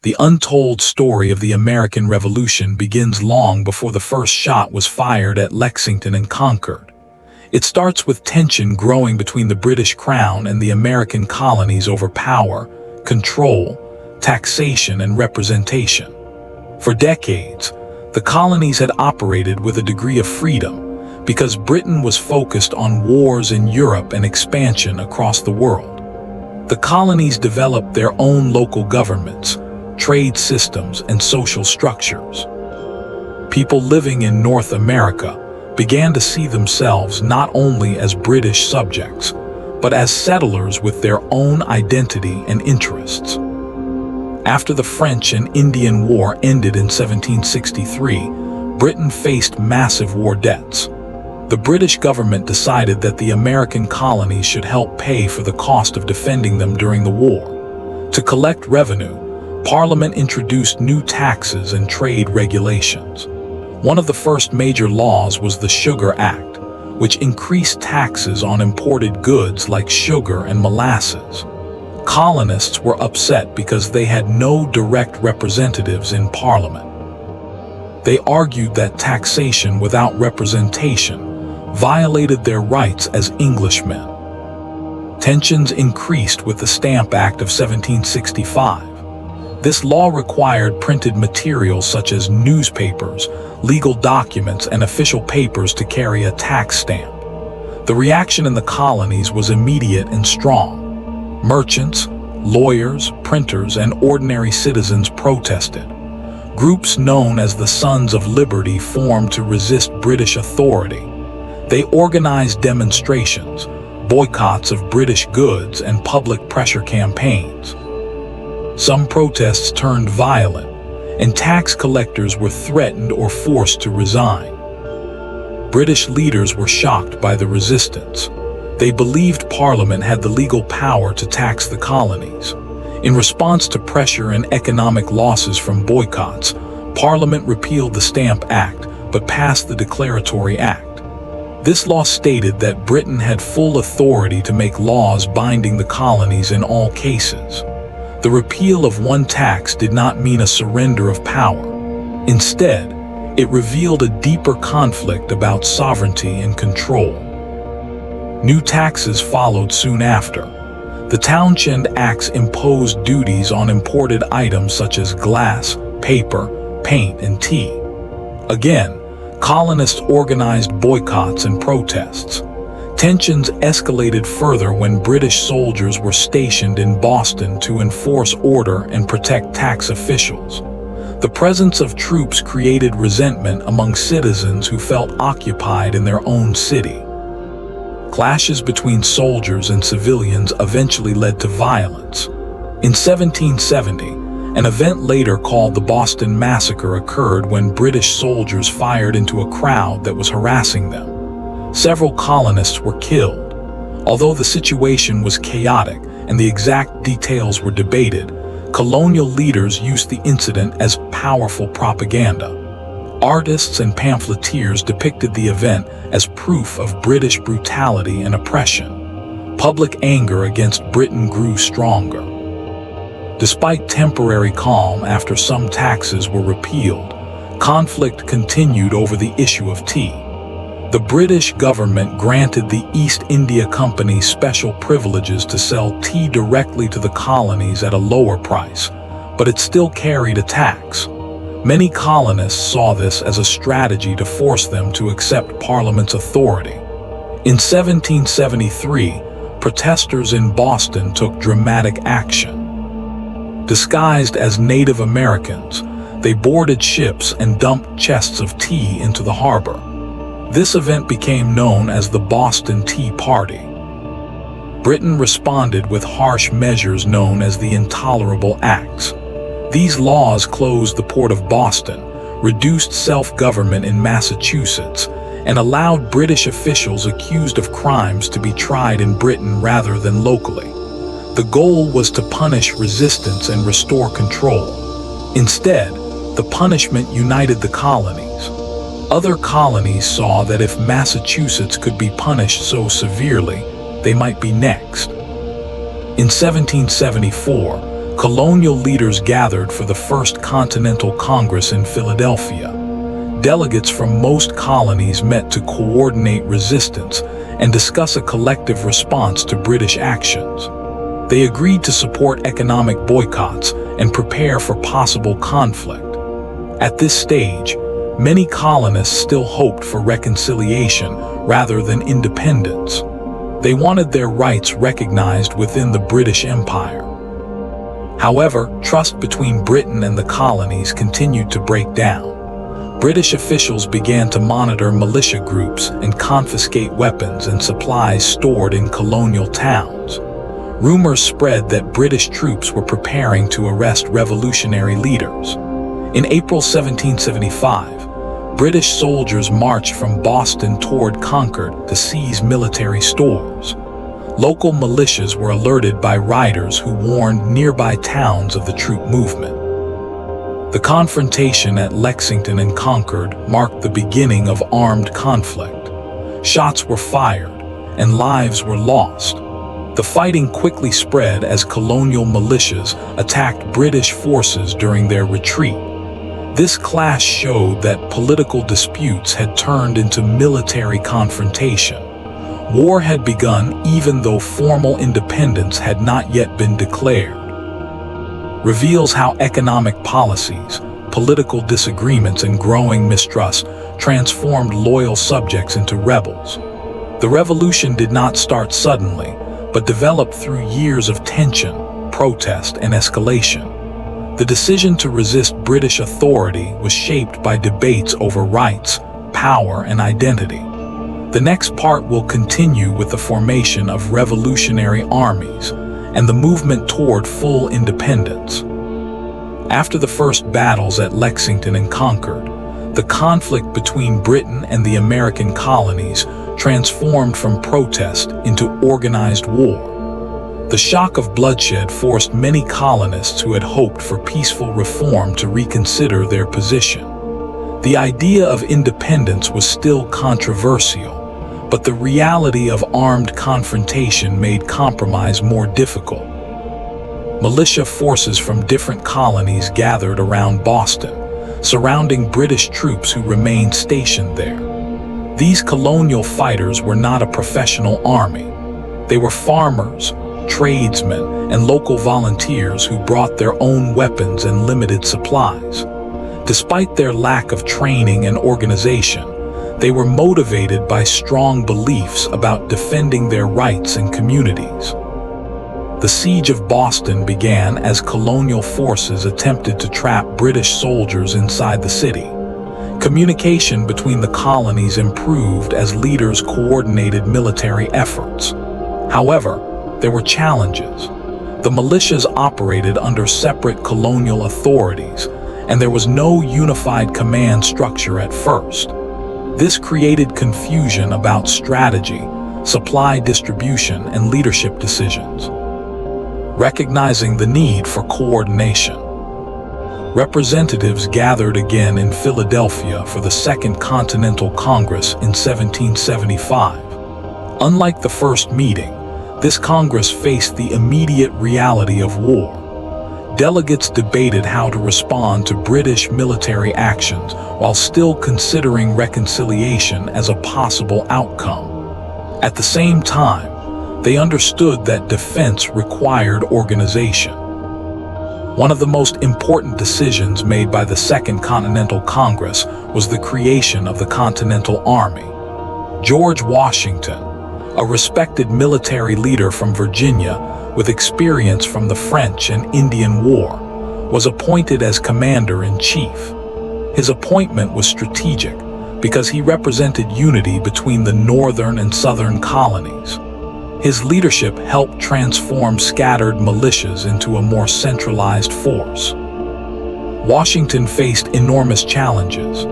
The untold story of the American Revolution begins long before the first shot was fired at Lexington and Concord. It starts with tension growing between the British Crown and the American colonies over power, control, taxation, and representation. For decades, the colonies had operated with a degree of freedom because Britain was focused on wars in Europe and expansion across the world. The colonies developed their own local governments, trade systems, and social structures. People living in North America began to see themselves not only as British subjects, but as settlers with their own identity and interests. After the French and Indian War ended in 1763, Britain faced massive war debts. The British government decided that the American colonies should help pay for the cost of defending them during the war. To collect revenue, Parliament introduced new taxes and trade regulations. One of the first major laws was the Sugar Act, which increased taxes on imported goods like sugar and molasses. Colonists were upset because they had no direct representatives in Parliament. They argued that taxation without representation violated their rights as Englishmen. Tensions increased with the Stamp Act of 1765. This law required printed materials such as newspapers, legal documents, and official papers to carry a tax stamp. The reaction in the colonies was immediate and strong. Merchants, lawyers, printers, and ordinary citizens protested. Groups known as the Sons of Liberty formed to resist British authority. They organized demonstrations, boycotts of British goods, and public pressure campaigns. Some protests turned violent, and tax collectors were threatened or forced to resign. British leaders were shocked by the resistance. They believed Parliament had the legal power to tax the colonies. In response to pressure and economic losses from boycotts, Parliament repealed the Stamp Act but passed the Declaratory Act. This law stated that Britain had full authority to make laws binding the colonies in all cases. The repeal of one tax did not mean a surrender of power. Instead, it revealed a deeper conflict about sovereignty and control. New taxes followed soon after. The Townshend Acts imposed duties on imported items such as glass, paper, paint, and tea. Again, colonists organized boycotts and protests. Tensions escalated further when British soldiers were stationed in Boston to enforce order and protect tax officials. The presence of troops created resentment among citizens who felt occupied in their own city. Clashes between soldiers and civilians eventually led to violence. In 1770, an event later called the Boston Massacre occurred when British soldiers fired into a crowd that was harassing them. Several colonists were killed. Although the situation was chaotic and the exact details were debated, colonial leaders used the incident as powerful propaganda. Artists and pamphleteers depicted the event as proof of British brutality and oppression. Public anger against Britain grew stronger. Despite temporary calm after some taxes were repealed, conflict continued over the issue of tea. The British government granted the East India Company special privileges to sell tea directly to the colonies at a lower price, but it still carried a tax. Many colonists saw this as a strategy to force them to accept Parliament's authority. In 1773, protesters in Boston took dramatic action. Disguised as Native Americans, they boarded ships and dumped chests of tea into the harbor. This event became known as the Boston Tea Party. Britain responded with harsh measures known as the Intolerable Acts. These laws closed the port of Boston, reduced self-government in Massachusetts, and allowed British officials accused of crimes to be tried in Britain rather than locally. The goal was to punish resistance and restore control. Instead, the punishment united the colonies. Other colonies saw that if Massachusetts could be punished so severely, they might be next. In 1774, colonial leaders gathered for the First Continental Congress in Philadelphia. Delegates from most colonies met to coordinate resistance and discuss a collective response to British actions. They agreed to support economic boycotts and prepare for possible conflict. At this stage, many colonists still hoped for reconciliation rather than independence. They wanted their rights recognized within the British Empire. However, trust between Britain and the colonies continued to break down. British officials began to monitor militia groups and confiscate weapons and supplies stored in colonial towns. Rumors spread that British troops were preparing to arrest revolutionary leaders. In April 1775, British soldiers marched from Boston toward Concord to seize military stores. Local militias were alerted by riders who warned nearby towns of the troop movement. The confrontation at Lexington and Concord marked the beginning of armed conflict. Shots were fired, and lives were lost. The fighting quickly spread as colonial militias attacked British forces during their retreat. This clash showed that political disputes had turned into military confrontation. War had begun even though formal independence had not yet been declared. Reveals how economic policies, political disagreements, and growing mistrust transformed loyal subjects into rebels. The revolution did not start suddenly, but developed through years of tension, protest, and escalation. The decision to resist British authority was shaped by debates over rights, power, and identity. The next part will continue with the formation of revolutionary armies and the movement toward full independence. After the first battles at Lexington and Concord, the conflict between Britain and the American colonies transformed from protest into organized war. The shock of bloodshed forced many colonists who had hoped for peaceful reform to reconsider their position. The idea of independence was still controversial, but the reality of armed confrontation made compromise more difficult. Militia forces from different colonies gathered around Boston, surrounding British troops who remained stationed there. These colonial fighters were not a professional army. They were farmers, tradesmen, and local volunteers who brought their own weapons and limited supplies. Despite their lack of training and organization, they were motivated by strong beliefs about defending their rights and communities. The siege of Boston began as colonial forces attempted to trap British soldiers inside the city. Communication between the colonies improved as leaders coordinated military efforts. However, there were challenges. The militias operated under separate colonial authorities, and there was no unified command structure at first. This created confusion about strategy, supply distribution, and leadership decisions. Recognizing the need for coordination, representatives gathered again in Philadelphia for the Second Continental Congress in 1775. Unlike the first meeting, this Congress faced the immediate reality of war. Delegates debated how to respond to British military actions while still considering reconciliation as a possible outcome. At the same time, they understood that defense required organization. One of the most important decisions made by the Second Continental Congress was the creation of the Continental Army. George Washington, a respected military leader from Virginia with experience from the French and Indian War, was appointed as commander-in-chief. His appointment was strategic because he represented unity between the northern and southern colonies. His leadership helped transform scattered militias into a more centralized force. Washington faced enormous challenges.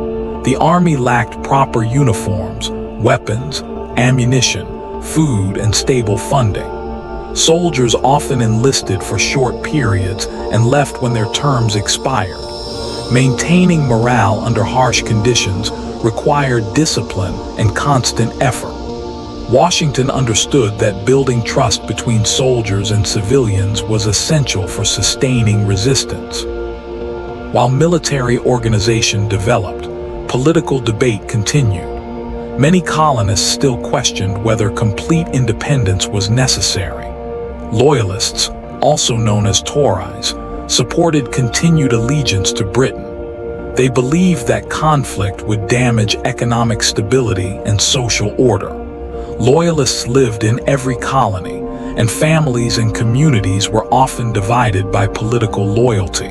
The army lacked proper uniforms, weapons, ammunition, food, and stable funding. Soldiers often enlisted for short periods and left when their terms expired. Maintaining morale under harsh conditions required discipline and constant effort. Washington understood that building trust between soldiers and civilians was essential for sustaining resistance. While military organization developed, political debate continued. Many colonists still questioned whether complete independence was necessary. Loyalists, also known as Tories, supported continued allegiance to Britain. They believed that conflict would damage economic stability and social order. Loyalists lived in every colony, and families and communities were often divided by political loyalty.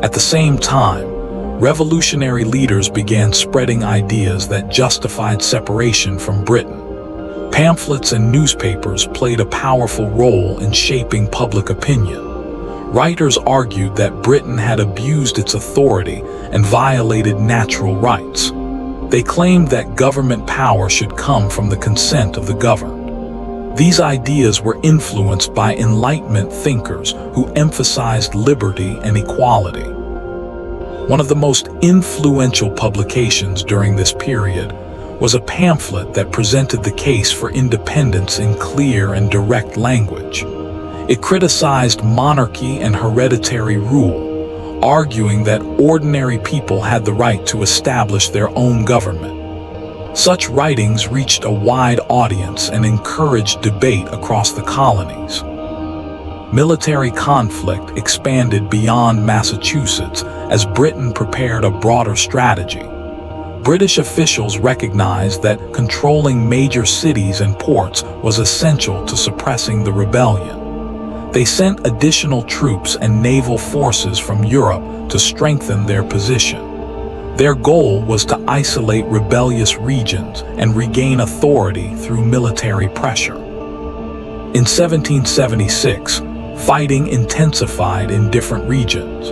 At the same time, revolutionary leaders began spreading ideas that justified separation from Britain. Pamphlets and newspapers played a powerful role in shaping public opinion. Writers argued that Britain had abused its authority and violated natural rights. They claimed that government power should come from the consent of the governed. These ideas were influenced by Enlightenment thinkers who emphasized liberty and equality. One of the most influential publications during this period was a pamphlet that presented the case for independence in clear and direct language. It criticized monarchy and hereditary rule, arguing that ordinary people had the right to establish their own government. Such writings reached a wide audience and encouraged debate across the colonies. Military conflict expanded beyond Massachusetts as Britain prepared a broader strategy. British officials recognized that controlling major cities and ports was essential to suppressing the rebellion. They sent additional troops and naval forces from Europe to strengthen their position. Their goal was to isolate rebellious regions and regain authority through military pressure. In 1776, fighting intensified in different regions.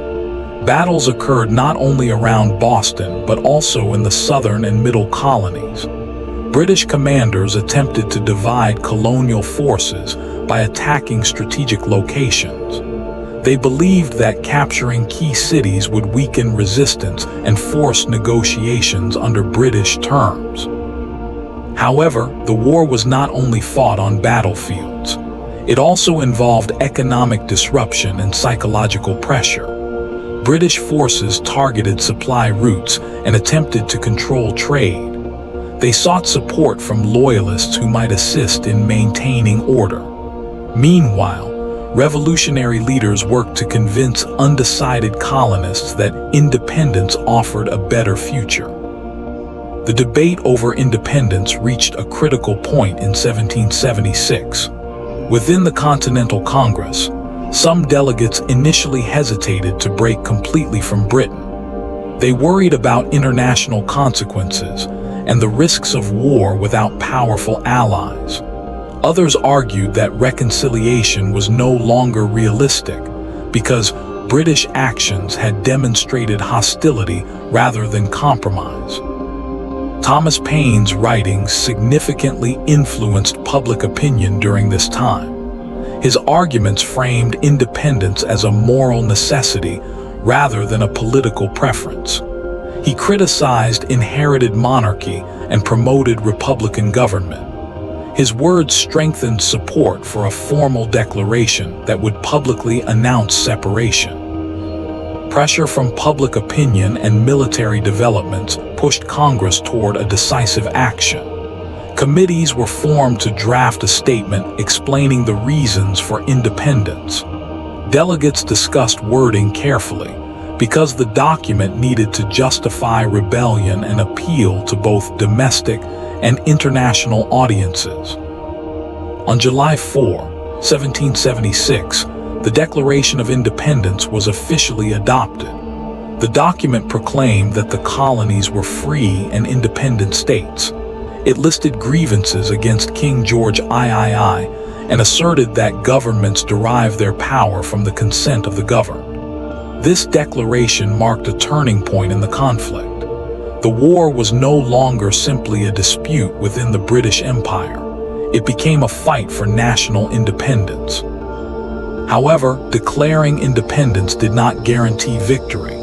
Battles occurred not only around Boston but also in the southern and middle colonies. British commanders attempted to divide colonial forces by attacking strategic locations. They believed that capturing key cities would weaken resistance and force negotiations under British terms. However, the war was not only fought on battlefields. It also involved economic disruption and psychological pressure. British forces targeted supply routes and attempted to control trade. They sought support from loyalists who might assist in maintaining order. Meanwhile, revolutionary leaders worked to convince undecided colonists that independence offered a better future. The debate over independence reached a critical point in 1776. Within the Continental Congress, some delegates initially hesitated to break completely from Britain. They worried about international consequences and the risks of war without powerful allies. Others argued that reconciliation was no longer realistic because British actions had demonstrated hostility rather than compromise. Thomas Paine's writings significantly influenced public opinion during this time. His arguments framed independence as a moral necessity rather than a political preference. He criticized inherited monarchy and promoted republican government. His words strengthened support for a formal declaration that would publicly announce separation. Pressure from public opinion and military developments pushed Congress toward a decisive action. Committees were formed to draft a statement explaining the reasons for independence. Delegates discussed wording carefully because the document needed to justify rebellion and appeal to both domestic and international audiences. On July 4, 1776, the Declaration of Independence was officially adopted. The document proclaimed that the colonies were free and independent states. It listed grievances against King George III and asserted that governments derive their power from the consent of the governed. This declaration marked a turning point in the conflict. The war was no longer simply a dispute within the British Empire. It became a fight for national independence. However, declaring independence did not guarantee victory.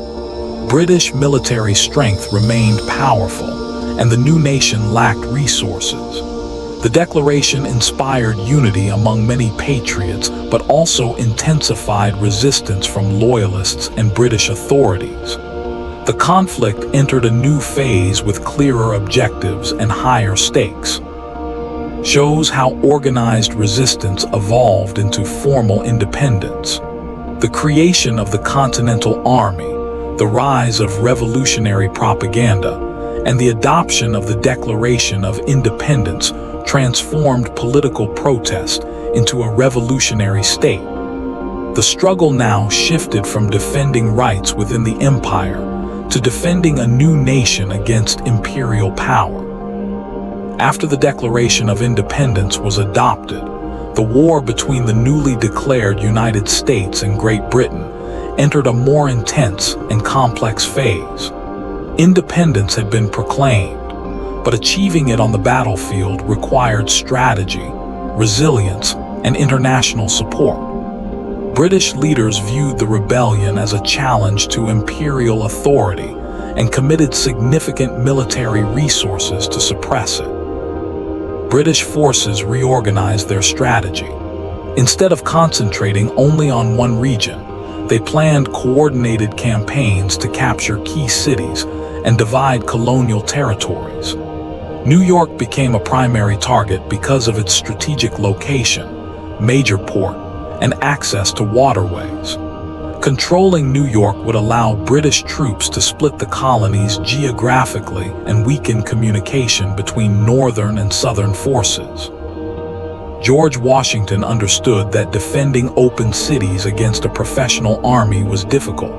British military strength remained powerful, and the new nation lacked resources. The declaration inspired unity among many patriots, but also intensified resistance from loyalists and British authorities. The conflict entered a new phase with clearer objectives and higher stakes. Shows how organized resistance evolved into formal independence. The creation of the Continental Army, the rise of revolutionary propaganda, and the adoption of the Declaration of Independence transformed political protest into a revolutionary state. The struggle now shifted from defending rights within the empire to defending a new nation against imperial power. After the Declaration of Independence was adopted, the war between the newly declared United States and Great Britain entered a more intense and complex phase. Independence had been proclaimed, but achieving it on the battlefield required strategy, resilience, and international support. British leaders viewed the rebellion as a challenge to imperial authority and committed significant military resources to suppress it. British forces reorganized their strategy. Instead of concentrating only on one region, they planned coordinated campaigns to capture key cities and divide colonial territories. New York became a primary target because of its strategic location, major port, and access to waterways. Controlling New York would allow British troops to split the colonies geographically and weaken communication between northern and southern forces. George Washington understood that defending open cities against a professional army was difficult.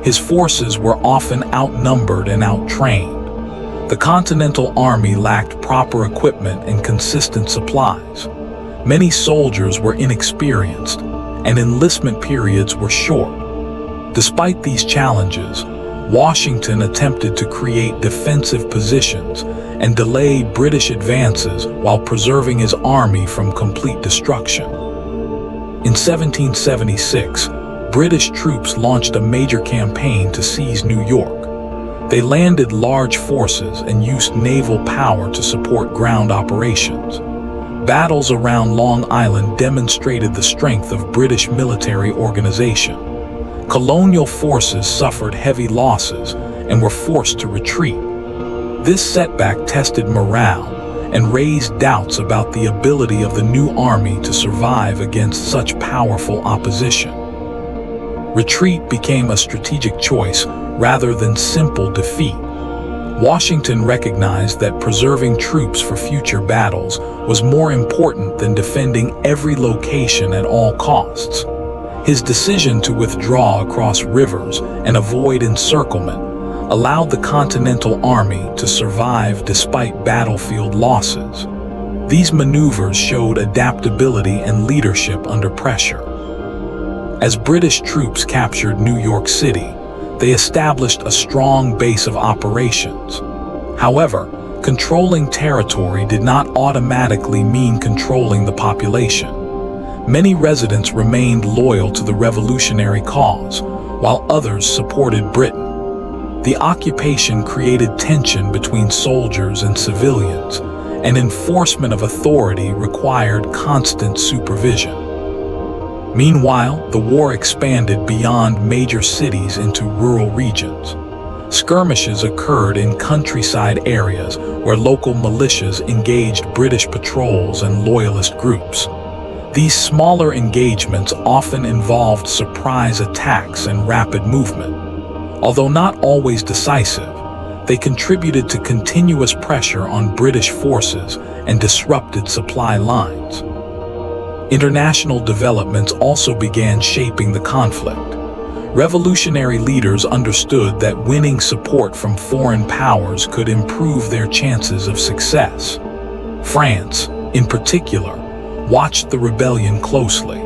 His forces were often outnumbered and outtrained. The Continental Army lacked proper equipment and consistent supplies. Many soldiers were inexperienced, and enlistment periods were short. Despite these challenges, Washington attempted to create defensive positions and delay British advances while preserving his army from complete destruction. In 1776, British troops launched a major campaign to seize New York. They landed large forces and used naval power to support ground operations. Battles around Long Island demonstrated the strength of British military organization. Colonial forces suffered heavy losses and were forced to retreat. This setback tested morale and raised doubts about the ability of the new army to survive against such powerful opposition. Retreat became a strategic choice rather than simple defeat. Washington recognized that preserving troops for future battles was more important than defending every location at all costs. His decision to withdraw across rivers and avoid encirclement allowed the Continental Army to survive despite battlefield losses. These maneuvers showed adaptability and leadership under pressure. As British troops captured New York City, they established a strong base of operations. However, controlling territory did not automatically mean controlling the population. Many residents remained loyal to the revolutionary cause, while others supported Britain. The occupation created tension between soldiers and civilians, and enforcement of authority required constant supervision. Meanwhile, the war expanded beyond major cities into rural regions. Skirmishes occurred in countryside areas where local militias engaged British patrols and loyalist groups. These smaller engagements often involved surprise attacks and rapid movement. Although not always decisive, they contributed to continuous pressure on British forces and disrupted supply lines. International developments also began shaping the conflict. Revolutionary leaders understood that winning support from foreign powers could improve their chances of success. France, in particular, watched the rebellion closely.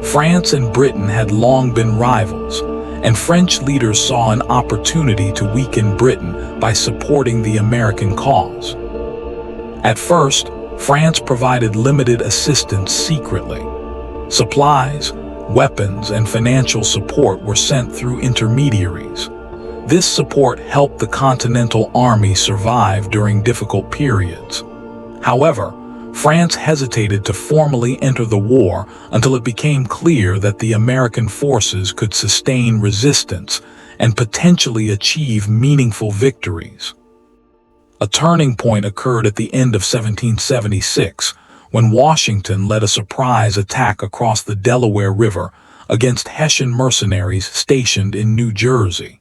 France and Britain had long been rivals, and French leaders saw an opportunity to weaken Britain by supporting the American cause. At first, France provided limited assistance secretly. Supplies, weapons, and financial support were sent through intermediaries. This support helped the Continental Army survive during difficult periods. However, France hesitated to formally enter the war until it became clear that the American forces could sustain resistance and potentially achieve meaningful victories. A turning point occurred at the end of 1776, when Washington led a surprise attack across the Delaware River against Hessian mercenaries stationed in New Jersey.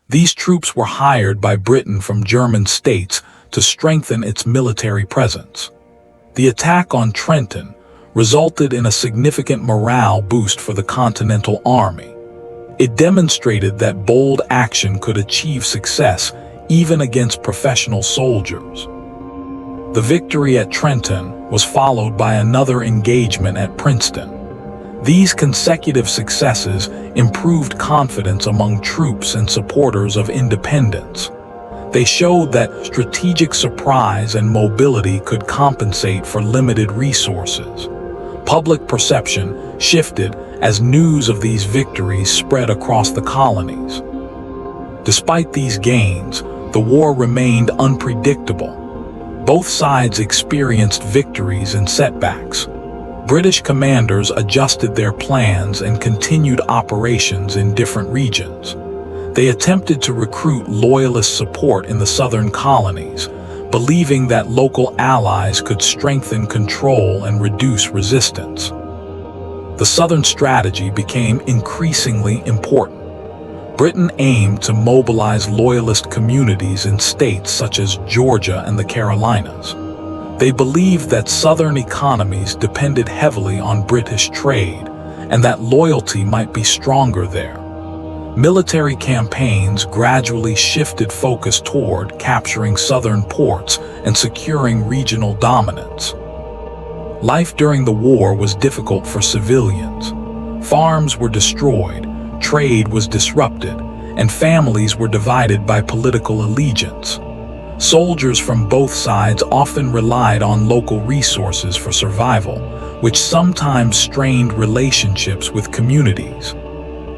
These troops were hired by Britain from German states to strengthen its military presence. The attack on Trenton resulted in a significant morale boost for the Continental Army. It demonstrated that bold action could achieve success even against professional soldiers. The victory at Trenton was followed by another engagement at Princeton. These consecutive successes improved confidence among troops and supporters of independence. They showed that strategic surprise and mobility could compensate for limited resources. Public perception shifted as news of these victories spread across the colonies. Despite these gains, the war remained unpredictable. Both sides experienced victories and setbacks. British commanders adjusted their plans and continued operations in different regions. They attempted to recruit loyalist support in the southern colonies, believing that local allies could strengthen control and reduce resistance. The southern strategy became increasingly important. Britain aimed to mobilize loyalist communities in states such as Georgia and the Carolinas. They believed that southern economies depended heavily on British trade, and that loyalty might be stronger there. Military campaigns gradually shifted focus toward capturing southern ports and securing regional dominance. Life during the war was difficult for civilians. Farms were destroyed, trade was disrupted, and families were divided by political allegiance. Soldiers from both sides often relied on local resources for survival, which sometimes strained relationships with communities.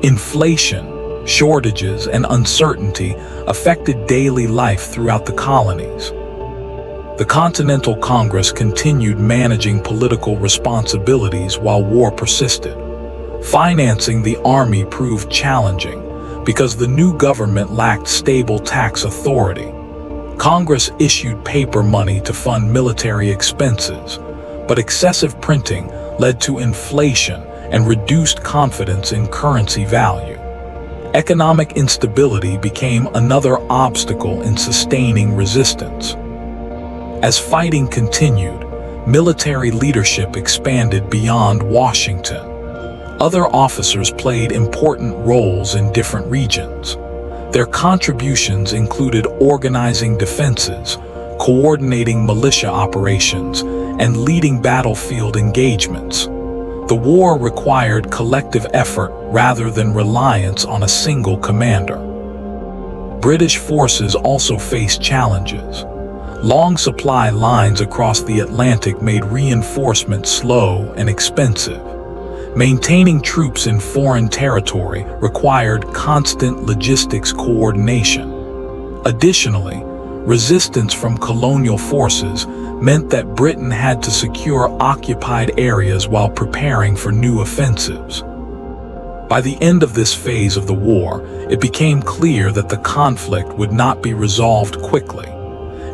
Inflation, shortages, and uncertainty affected daily life throughout the colonies. The Continental Congress continued managing political responsibilities while war persisted. Financing the army proved challenging because the new government lacked stable tax authority. Congress issued paper money to fund military expenses, but excessive printing led to inflation and reduced confidence in currency value. Economic instability became another obstacle in sustaining resistance. As fighting continued, military leadership expanded beyond Washington. Other officers played important roles in different regions. Their contributions included organizing defenses, coordinating militia operations, and leading battlefield engagements. The war required collective effort rather than reliance on a single commander. British forces also faced challenges. Long supply lines across the Atlantic made reinforcement slow and expensive. Maintaining troops in foreign territory required constant logistics coordination. Additionally, resistance from colonial forces meant that Britain had to secure occupied areas while preparing for new offensives. By the end of this phase of the war, it became clear that the conflict would not be resolved quickly.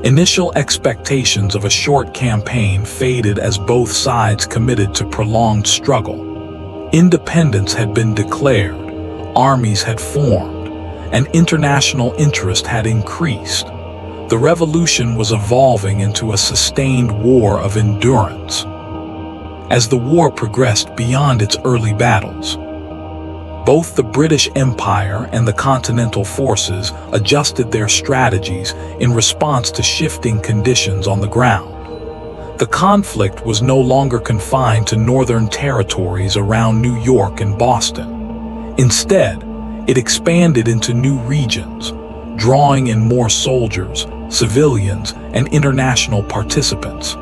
Initial expectations of a short campaign faded as both sides committed to prolonged struggle. Independence had been declared, armies had formed, and international interest had increased. The revolution was evolving into a sustained war of endurance. As the war progressed beyond its early battles, both the British Empire and the Continental forces adjusted their strategies in response to shifting conditions on the ground. The conflict was no longer confined to northern territories around New York and Boston. Instead, it expanded into new regions, drawing in more soldiers, civilians, and international participants.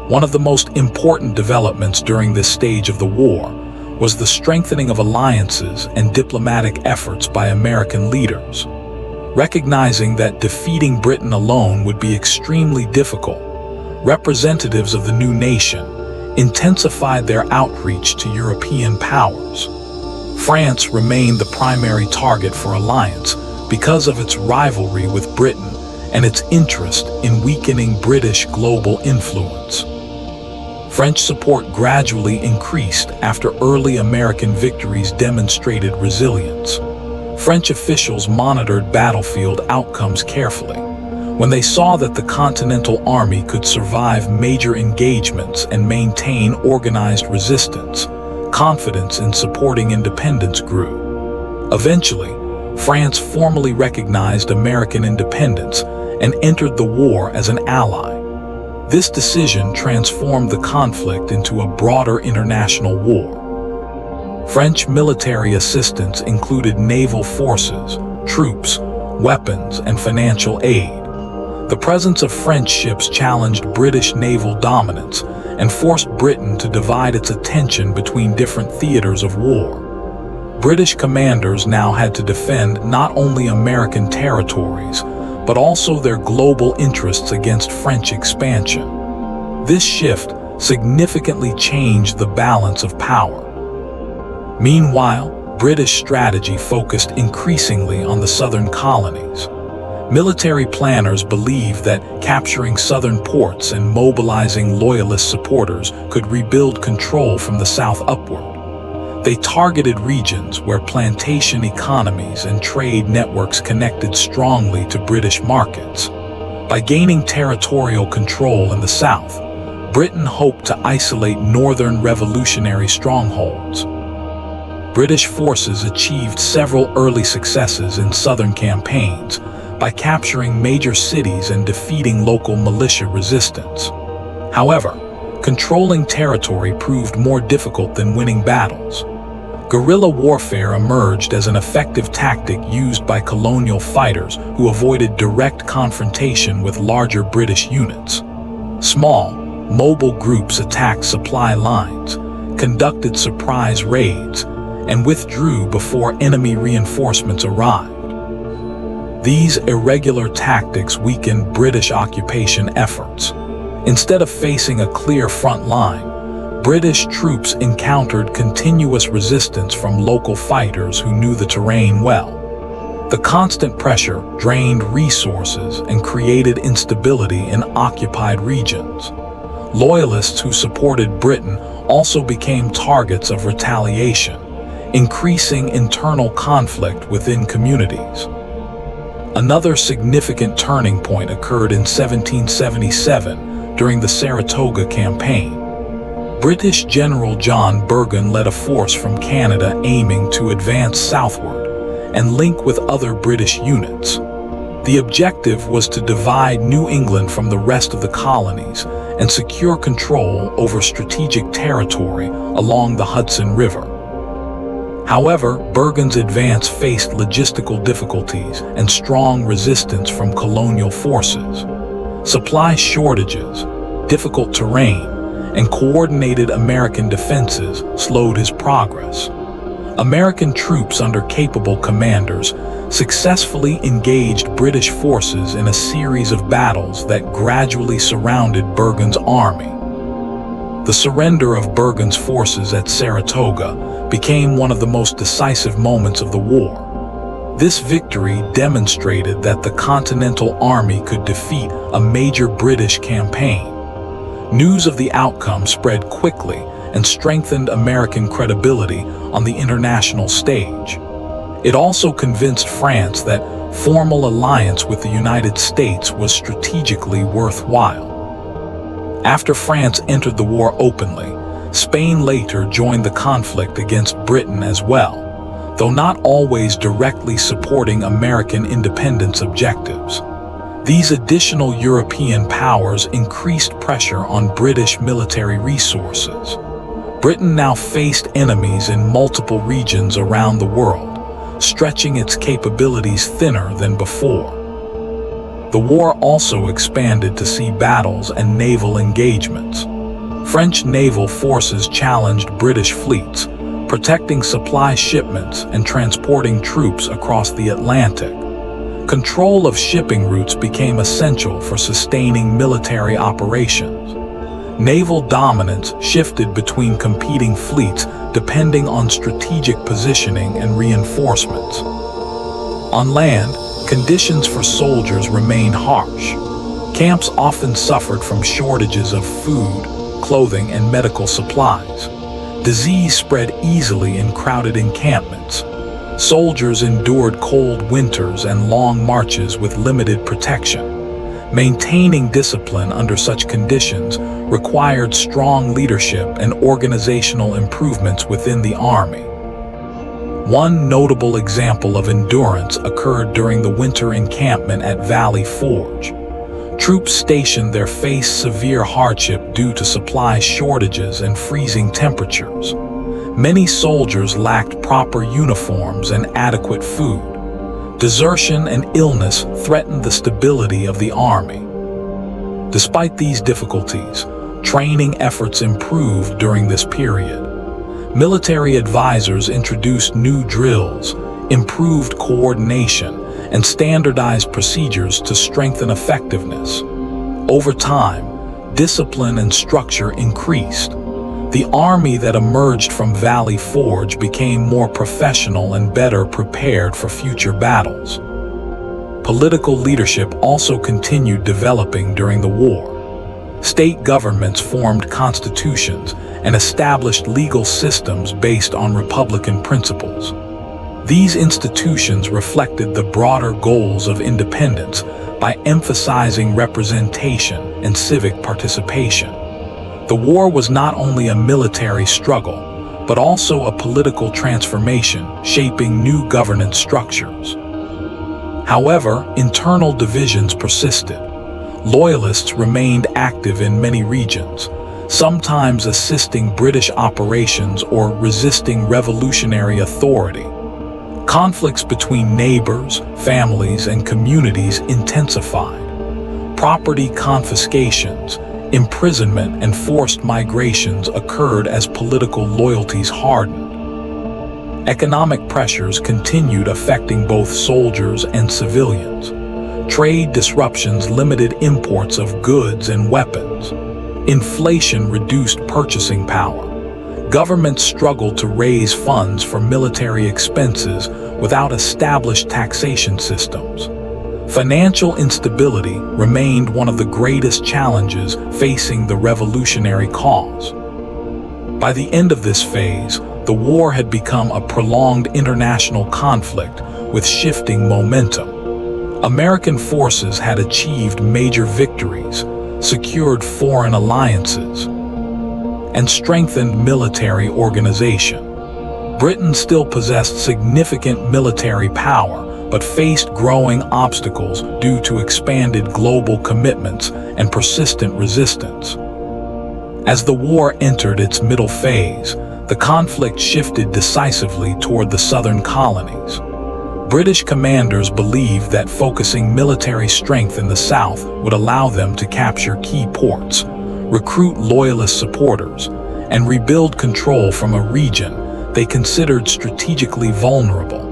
One of the most important developments during this stage of the war was the strengthening of alliances and diplomatic efforts by American leaders. Recognizing that defeating Britain alone would be extremely difficult, representatives of the new nation, intensified their outreach to European powers. France remained the primary target for alliance because of its rivalry with Britain and its interest in weakening British global influence. French support gradually increased after early American victories demonstrated resilience. French officials monitored battlefield outcomes carefully. When they saw that the Continental Army could survive major engagements and maintain organized resistance, confidence in supporting independence grew. Eventually, France formally recognized American independence and entered the war as an ally. This decision transformed the conflict into a broader international war. French military assistance included naval forces, troops, weapons, and financial aid. The presence of French ships challenged British naval dominance and forced Britain to divide its attention between different theaters of war. British commanders now had to defend not only American territories, but also their global interests against French expansion. This shift significantly changed the balance of power. Meanwhile, British strategy focused increasingly on the southern colonies. Military planners believed that capturing southern ports and mobilizing loyalist supporters could rebuild control from the south upward. They targeted regions where plantation economies and trade networks connected strongly to British markets. By gaining territorial control in the south, Britain hoped to isolate northern revolutionary strongholds. British forces achieved several early successes in southern campaigns by capturing major cities and defeating local militia resistance. However, controlling territory proved more difficult than winning battles. Guerrilla warfare emerged as an effective tactic used by colonial fighters who avoided direct confrontation with larger British units. Small, mobile groups attacked supply lines, conducted surprise raids, and withdrew before enemy reinforcements arrived. These irregular tactics weakened British occupation efforts. Instead of facing a clear front line, British troops encountered continuous resistance from local fighters who knew the terrain well. The constant pressure drained resources and created instability in occupied regions. Loyalists who supported Britain also became targets of retaliation, increasing internal conflict within communities. Another significant turning point occurred in 1777 during the Saratoga campaign. British General John Burgoyne led a force from Canada aiming to advance southward and link with other British units. The objective was to divide New England from the rest of the colonies and secure control over strategic territory along the Hudson River. However, Burgoyne's advance faced logistical difficulties and strong resistance from colonial forces. Supply shortages, difficult terrain, and coordinated American defenses slowed his progress. American troops under capable commanders successfully engaged British forces in a series of battles that gradually surrounded Burgoyne's army. The surrender of Burgoyne's forces at Saratoga became one of the most decisive moments of the war. This victory demonstrated that the Continental Army could defeat a major British campaign. News of the outcome spread quickly and strengthened American credibility on the international stage. It also convinced France that formal alliance with the United States was strategically worthwhile. After France entered the war openly, Spain later joined the conflict against Britain as well, though not always directly supporting American independence objectives. These additional European powers increased pressure on British military resources. Britain now faced enemies in multiple regions around the world, stretching its capabilities thinner than before. The war also expanded to sea battles and naval engagements. French naval forces challenged British fleets, protecting supply shipments and transporting troops across the Atlantic. Control of shipping routes became essential for sustaining military operations. Naval dominance shifted between competing fleets depending on strategic positioning and reinforcements. On land, conditions for soldiers remained harsh. Camps often suffered from shortages of food, clothing, and medical supplies. Disease spread easily in crowded encampments. Soldiers endured cold winters and long marches with limited protection. Maintaining discipline under such conditions required strong leadership and organizational improvements within the army. One notable example of endurance occurred during the winter encampment at Valley Forge. Troops stationed there faced severe hardship due to supply shortages and freezing temperatures. Many soldiers lacked proper uniforms and adequate food. Desertion and illness threatened the stability of the army. Despite these difficulties, training efforts improved during this period. Military advisors introduced new drills, improved coordination, and standardized procedures to strengthen effectiveness. Over time, discipline and structure increased. The army that emerged from Valley Forge became more professional and better prepared for future battles. Political leadership also continued developing during the war. State governments formed constitutions and established legal systems based on Republican principles. These institutions reflected the broader goals of independence by emphasizing representation and civic participation. The war was not only a military struggle, but also a political transformation, shaping new governance structures. However, internal divisions persisted. Loyalists remained active in many regions, sometimes assisting British operations or resisting revolutionary authority. Conflicts between neighbors, families, and communities intensified. Property confiscations, imprisonment, and forced migrations occurred as political loyalties hardened. Economic pressures continued affecting both soldiers and civilians. Trade disruptions limited imports of goods and weapons. Inflation reduced purchasing power. Governments struggled to raise funds for military expenses without established taxation systems. Financial instability remained one of the greatest challenges facing the revolutionary cause. By the end of this phase, the war had become a prolonged international conflict with shifting momentum. American forces had achieved major victories, secured foreign alliances, and strengthened military organization. Britain still possessed significant military power, but faced growing obstacles due to expanded global commitments and persistent resistance. As the war entered its middle phase, the conflict shifted decisively toward the southern colonies. British commanders believed that focusing military strength in the south would allow them to capture key ports, recruit loyalist supporters, and rebuild control from a region they considered strategically vulnerable.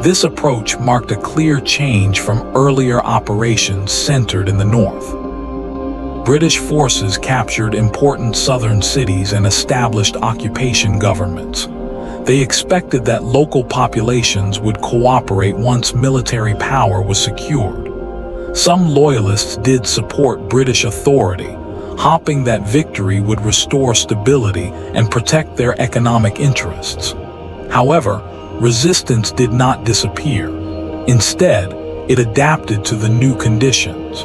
This approach marked a clear change from earlier operations centered in the north. British forces captured important southern cities and established occupation governments. They expected that local populations would cooperate once military power was secured. Some loyalists did support British authority, hoping that victory would restore stability and protect their economic interests. However, resistance did not disappear. Instead, it adapted to the new conditions.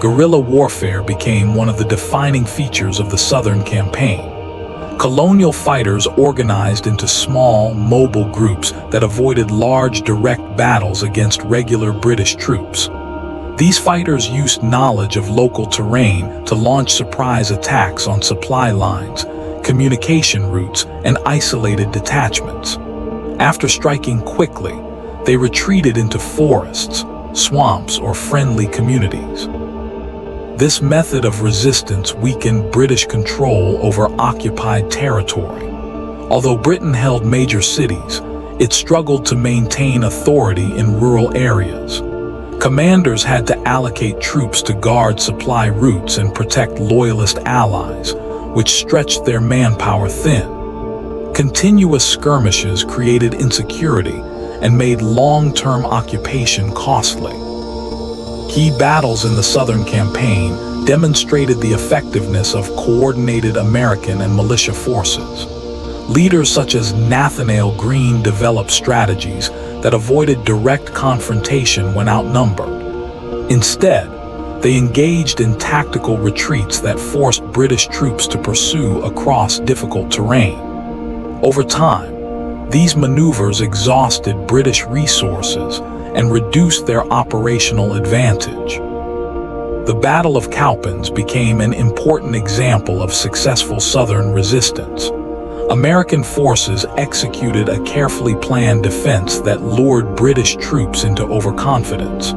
Guerrilla warfare became one of the defining features of the Southern Campaign. Colonial fighters organized into small, mobile groups that avoided large direct battles against regular British troops. These fighters used knowledge of local terrain to launch surprise attacks on supply lines, communication routes, and isolated detachments. After striking quickly, they retreated into forests, swamps, or friendly communities. This method of resistance weakened British control over occupied territory. Although Britain held major cities, it struggled to maintain authority in rural areas. Commanders had to allocate troops to guard supply routes and protect loyalist allies, which stretched their manpower thin. Continuous skirmishes created insecurity and made long-term occupation costly. Key battles in the Southern Campaign demonstrated the effectiveness of coordinated American and militia forces. Leaders such as Nathanael Greene developed strategies that avoided direct confrontation when outnumbered. Instead, they engaged in tactical retreats that forced British troops to pursue across difficult terrain. Over time, these maneuvers exhausted British resources and reduced their operational advantage. The Battle of Cowpens became an important example of successful Southern resistance. American forces executed a carefully planned defense that lured British troops into overconfidence.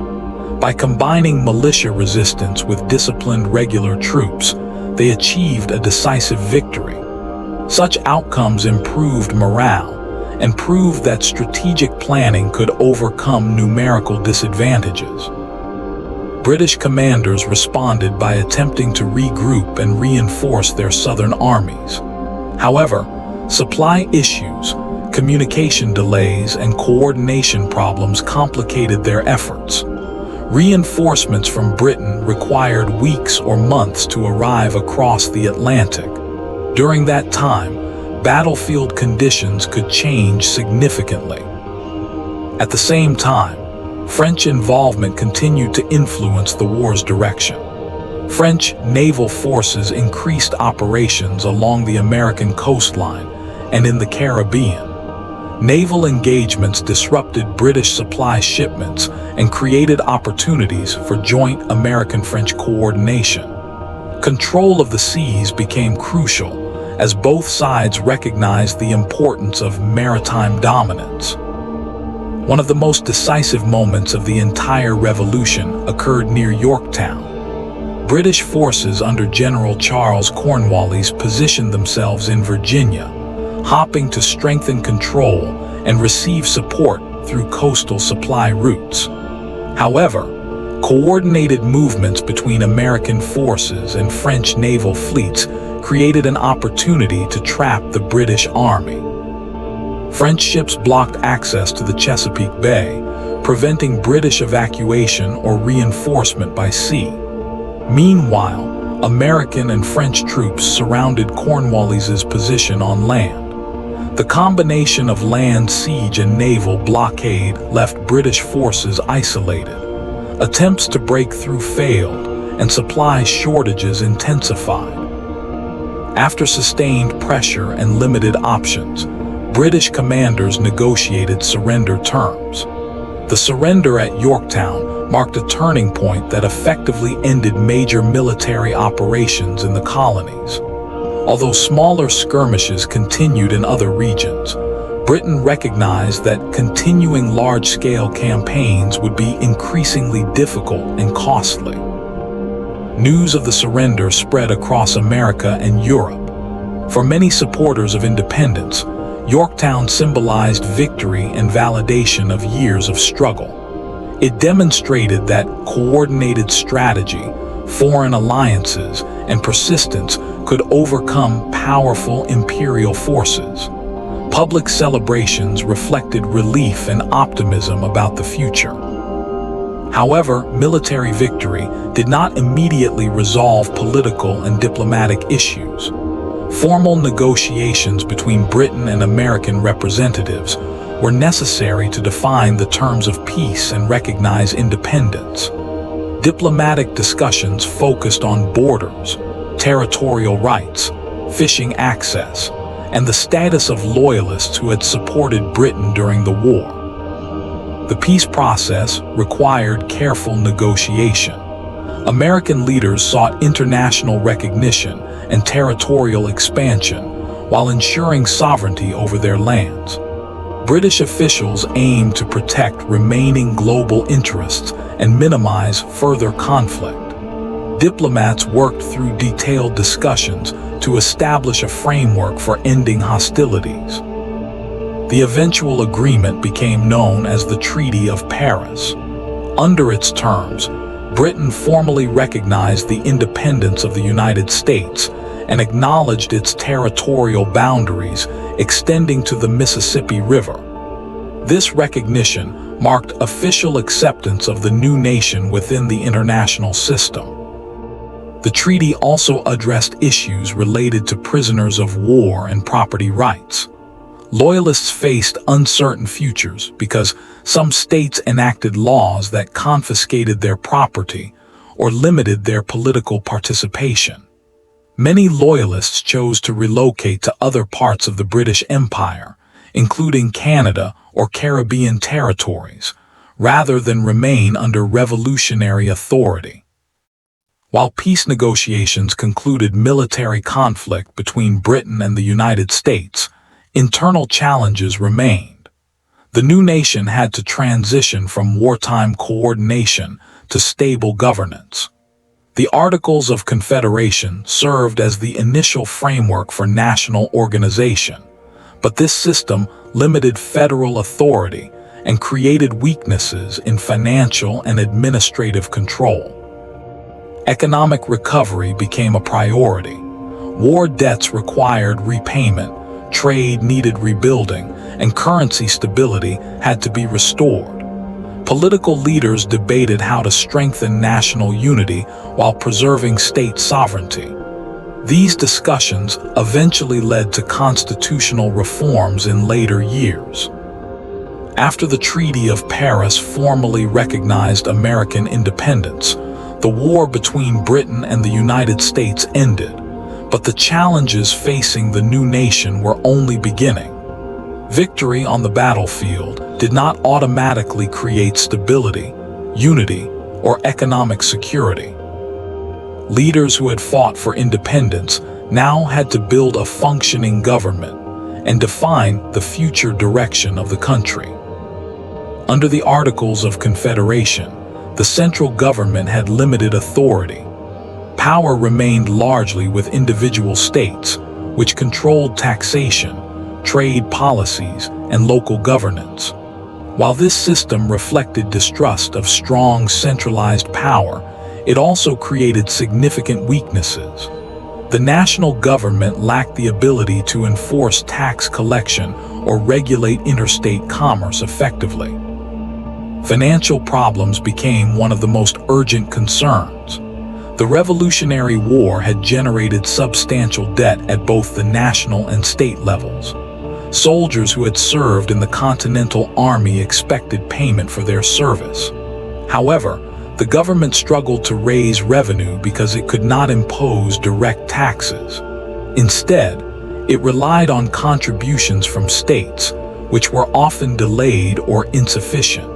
By combining militia resistance with disciplined regular troops, they achieved a decisive victory. Such outcomes improved morale and proved that strategic planning could overcome numerical disadvantages. British commanders responded by attempting to regroup and reinforce their southern armies. However, supply issues, communication delays, and coordination problems complicated their efforts. Reinforcements from Britain required weeks or months to arrive across the Atlantic. During that time, battlefield conditions could change significantly. At the same time, French involvement continued to influence the war's direction. French naval forces increased operations along the American coastline and in the Caribbean. Naval engagements disrupted British supply shipments and created opportunities for joint American-French coordination. Control of the seas became crucial as both sides recognized the importance of maritime dominance. One of the most decisive moments of the entire revolution occurred near Yorktown. British forces under General Charles Cornwallis positioned themselves in Virginia, hoping to strengthen control and receive support through coastal supply routes. However, coordinated movements between American forces and French naval fleets created an opportunity to trap the British Army. French ships blocked access to the Chesapeake Bay, preventing British evacuation or reinforcement by sea. Meanwhile, American and French troops surrounded Cornwallis's position on land. The combination of land siege and naval blockade left British forces isolated. Attempts to break through failed, and supply shortages intensified. After sustained pressure and limited options, British commanders negotiated surrender terms. The surrender at Yorktown marked a turning point that effectively ended major military operations in the colonies. Although smaller skirmishes continued in other regions, Britain recognized that continuing large-scale campaigns would be increasingly difficult and costly. News of the surrender spread across America and Europe. For many supporters of independence, Yorktown symbolized victory and validation of years of struggle. It demonstrated that coordinated strategy, foreign alliances, and persistence could overcome powerful imperial forces. Public celebrations reflected relief and optimism about the future. However, military victory did not immediately resolve political and diplomatic issues. Formal negotiations between Britain and American representatives were necessary to define the terms of peace and recognize independence. Diplomatic discussions focused on borders, territorial rights, fishing access, and the status of loyalists who had supported Britain during the war. The peace process required careful negotiation. American leaders sought international recognition and territorial expansion while ensuring sovereignty over their lands. British officials aimed to protect remaining global interests and minimize further conflict. Diplomats worked through detailed discussions to establish a framework for ending hostilities. The eventual agreement became known as the Treaty of Paris. Under its terms, Britain formally recognized the independence of the United States and acknowledged its territorial boundaries extending to the Mississippi River. This recognition marked official acceptance of the new nation within the international system. The treaty also addressed issues related to prisoners of war and property rights. Loyalists faced uncertain futures because some states enacted laws that confiscated their property or limited their political participation. Many loyalists chose to relocate to other parts of the British Empire, including Canada or Caribbean territories, rather than remain under revolutionary authority. While peace negotiations concluded military conflict between Britain and the United States, internal challenges remained. The new nation had to transition from wartime coordination to stable governance. The Articles of Confederation served as the initial framework for national organization, but this system limited federal authority and created weaknesses in financial and administrative control. Economic recovery became a priority. War debts required repayment, trade needed rebuilding, and currency stability had to be restored. Political leaders debated how to strengthen national unity while preserving state sovereignty. These discussions eventually led to constitutional reforms in later years. After the Treaty of Paris formally recognized American independence, the war between Britain and the United States ended. But the challenges facing the new nation were only beginning. Victory on the battlefield did not automatically create stability, unity, or economic security. Leaders who had fought for independence now had to build a functioning government and define the future direction of the country. Under the Articles of Confederation, the central government had limited authority. Power remained largely with individual states, which controlled taxation, trade policies, and local governance. While this system reflected distrust of strong centralized power, it also created significant weaknesses. The national government lacked the ability to enforce tax collection or regulate interstate commerce effectively. Financial problems became one of the most urgent concerns. The Revolutionary War had generated substantial debt at both the national and state levels. Soldiers who had served in the Continental Army expected payment for their service. However, the government struggled to raise revenue because it could not impose direct taxes. Instead, it relied on contributions from states, which were often delayed or insufficient.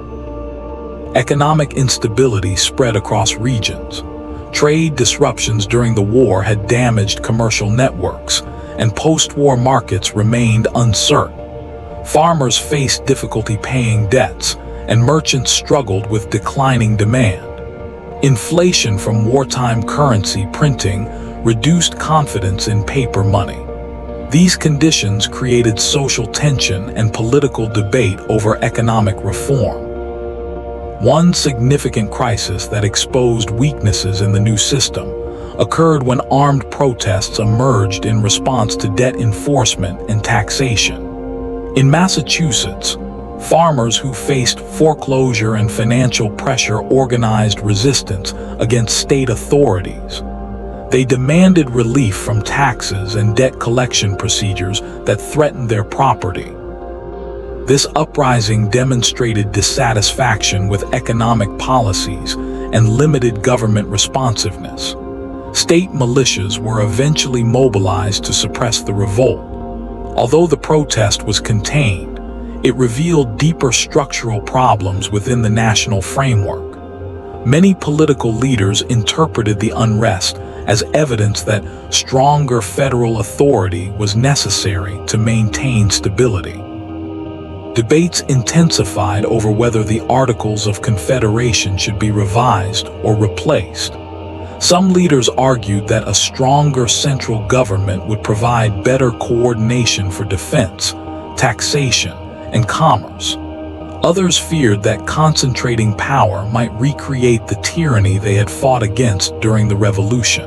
Economic instability spread across regions. Trade disruptions during the war had damaged commercial networks, and post-war markets remained uncertain. Farmers faced difficulty paying debts, and merchants struggled with declining demand. Inflation from wartime currency printing reduced confidence in paper money. These conditions created social tension and political debate over economic reform. One significant crisis that exposed weaknesses in the new system occurred when armed protests emerged in response to debt enforcement and taxation. In Massachusetts, farmers who faced foreclosure and financial pressure organized resistance against state authorities. They demanded relief from taxes and debt collection procedures that threatened their property. This uprising demonstrated dissatisfaction with economic policies and limited government responsiveness. State militias were eventually mobilized to suppress the revolt. Although the protest was contained, it revealed deeper structural problems within the national framework. Many political leaders interpreted the unrest as evidence that stronger federal authority was necessary to maintain stability. Debates intensified over whether the Articles of Confederation should be revised or replaced. Some leaders argued that a stronger central government would provide better coordination for defense, taxation, and commerce. Others feared that concentrating power might recreate the tyranny they had fought against during the revolution.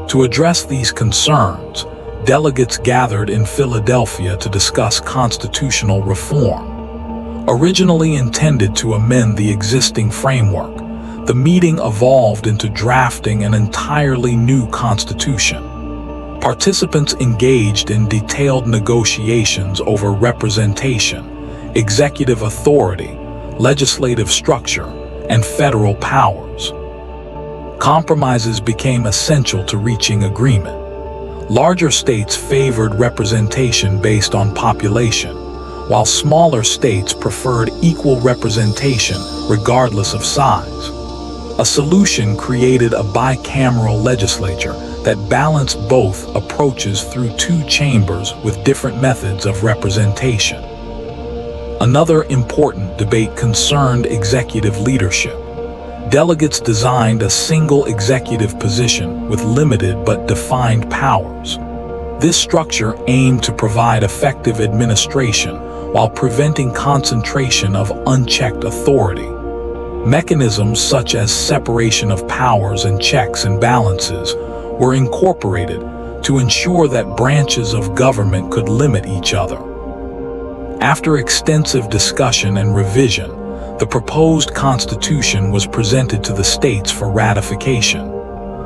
To address these concerns, delegates gathered in Philadelphia to discuss constitutional reform. Originally intended to amend the existing framework, the meeting evolved into drafting an entirely new constitution. Participants engaged in detailed negotiations over representation, executive authority, legislative structure, and federal powers. Compromises became essential to reaching agreement. Larger states favored representation based on population, while smaller states preferred equal representation regardless of size. A solution created a bicameral legislature that balanced both approaches through two chambers with different methods of representation. Another important debate concerned executive leadership. Delegates designed a single executive position with limited but defined powers. This structure aimed to provide effective administration while preventing concentration of unchecked authority. Mechanisms such as separation of powers and checks and balances were incorporated to ensure that branches of government could limit each other. After extensive discussion and revision, the proposed constitution was presented to the states for ratification.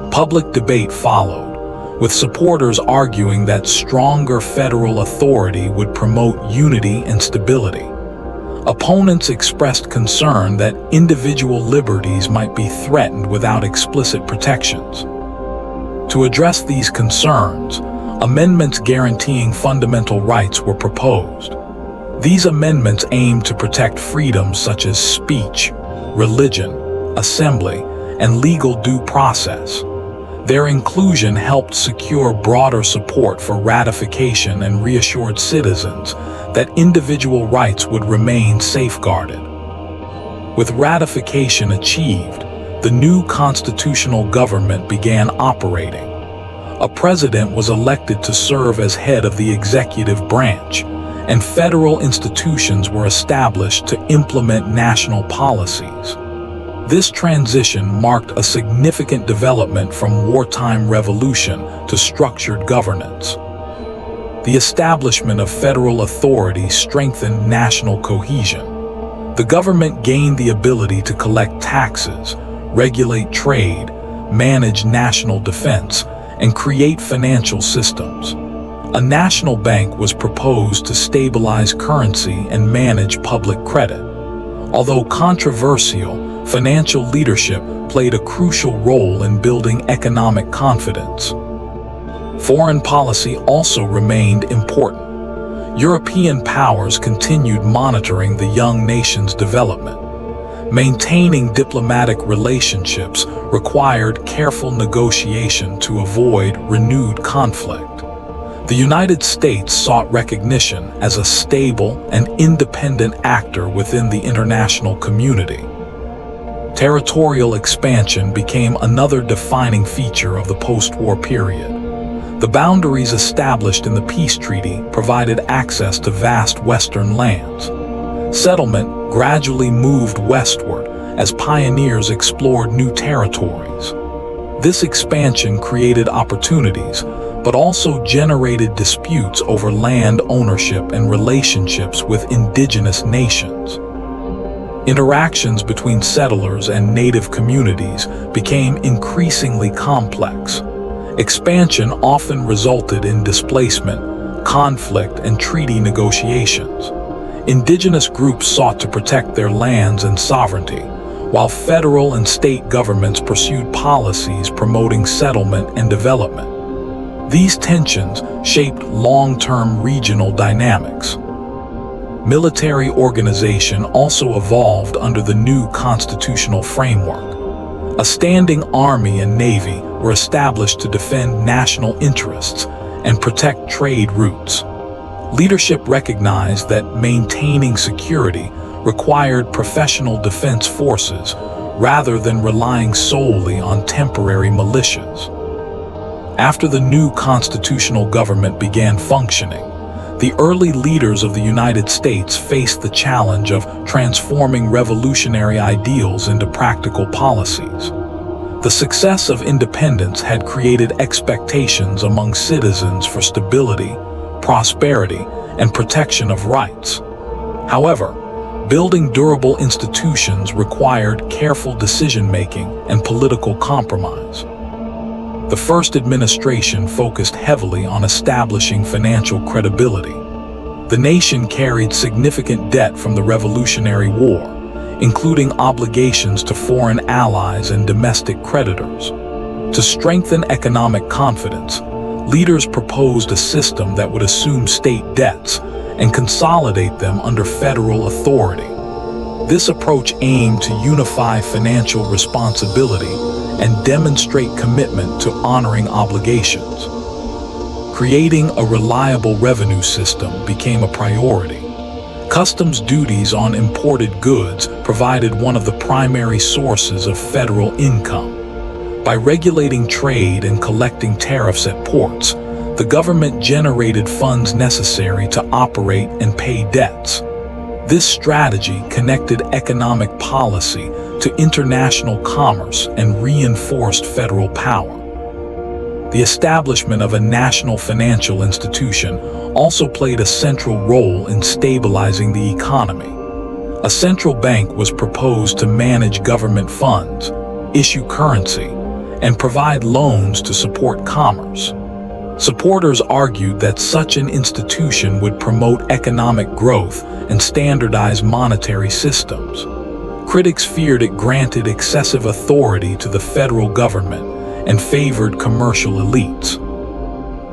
Public debate followed, with supporters arguing that stronger federal authority would promote unity and stability. Opponents expressed concern that individual liberties might be threatened without explicit protections. To address these concerns, amendments guaranteeing fundamental rights were proposed. These amendments aimed to protect freedoms such as speech, religion, assembly, and legal due process. Their inclusion helped secure broader support for ratification and reassured citizens that individual rights would remain safeguarded. With ratification achieved, the new constitutional government began operating. A president was elected to serve as head of the executive branch, and federal institutions were established to implement national policies. This transition marked a significant development from wartime revolution to structured governance. The establishment of federal authority strengthened national cohesion. The government gained the ability to collect taxes, regulate trade, manage national defense, and create financial systems. A national bank was proposed to stabilize currency and manage public credit. Although controversial, financial leadership played a crucial role in building economic confidence. Foreign policy also remained important. European powers continued monitoring the young nation's development. Maintaining diplomatic relationships required careful negotiation to avoid renewed conflict. The United States sought recognition as a stable and independent actor within the international community. Territorial expansion became another defining feature of the post-war period. The boundaries established in the peace treaty provided access to vast western lands. Settlement gradually moved westward as pioneers explored new territories. This expansion created opportunities, but also generated disputes over land ownership and relationships with indigenous nations. Interactions between settlers and native communities became increasingly complex. Expansion often resulted in displacement, conflict, and treaty negotiations. Indigenous groups sought to protect their lands and sovereignty, while federal and state governments pursued policies promoting settlement and development. These tensions shaped long-term regional dynamics. Military organization also evolved under the new constitutional framework. A standing army and navy were established to defend national interests and protect trade routes. Leadership recognized that maintaining security required professional defense forces rather than relying solely on temporary militias. After the new constitutional government began functioning, The early leaders of the United States faced the challenge of transforming revolutionary ideals into practical policies. The success of independence had created expectations among citizens for stability, prosperity, and protection of rights. However, building durable institutions required careful decision-making and political compromise. The first administration focused heavily on establishing financial credibility. The nation carried significant debt from the Revolutionary War, including obligations to foreign allies and domestic creditors. To strengthen economic confidence, leaders proposed a system that would assume state debts and consolidate them under federal authority. This approach aimed to unify financial responsibility and demonstrate commitment to honoring obligations. Creating a reliable revenue system became a priority. Customs duties on imported goods provided one of the primary sources of federal income. By regulating trade and collecting tariffs at ports, the government generated funds necessary to operate and pay debts. This strategy connected economic policy to international commerce and reinforced federal power. The establishment of a national financial institution also played a central role in stabilizing the economy. A central bank was proposed to manage government funds, issue currency, and provide loans to support commerce. Supporters argued that such an institution would promote economic growth and standardize monetary systems. Critics feared it granted excessive authority to the federal government and favored commercial elites.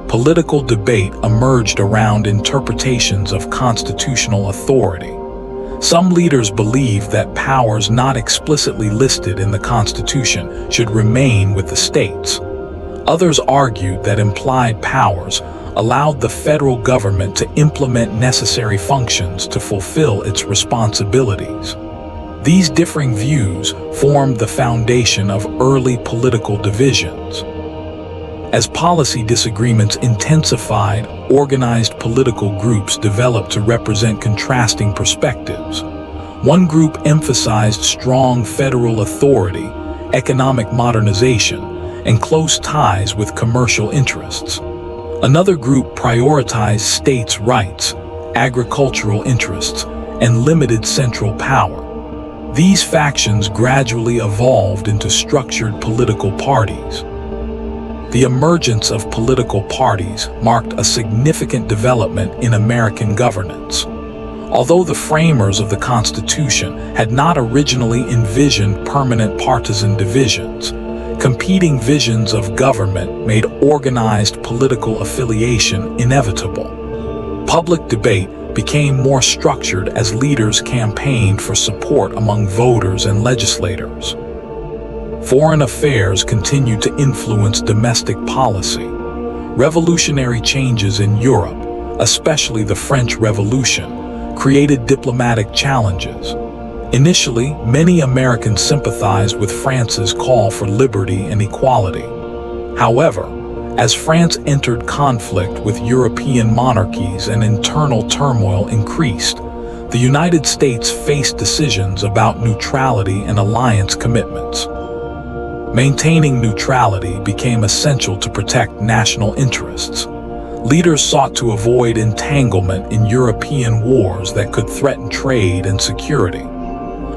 Political debate emerged around interpretations of constitutional authority. Some leaders believed that powers not explicitly listed in the Constitution should remain with the states. Others argued that implied powers allowed the federal government to implement necessary functions to fulfill its responsibilities. These differing views formed the foundation of early political divisions. As policy disagreements intensified, organized political groups developed to represent contrasting perspectives. One group emphasized strong federal authority, economic modernization, and close ties with commercial interests. Another group prioritized states' rights, agricultural interests, and limited central power. These factions gradually evolved into structured political parties. The emergence of political parties marked a significant development in American governance. Although the framers of the Constitution had not originally envisioned permanent partisan divisions, competing visions of government made organized political affiliation inevitable. Public debate became more structured as leaders campaigned for support among voters and legislators. Foreign affairs continued to influence domestic policy. Revolutionary changes in Europe, especially the French Revolution, created diplomatic challenges. Initially, many Americans sympathized with France's call for liberty and equality. However, as France entered conflict with European monarchies and internal turmoil increased, the United States faced decisions about neutrality and alliance commitments. Maintaining neutrality became essential to protect national interests. Leaders sought to avoid entanglement in European wars that could threaten trade and security.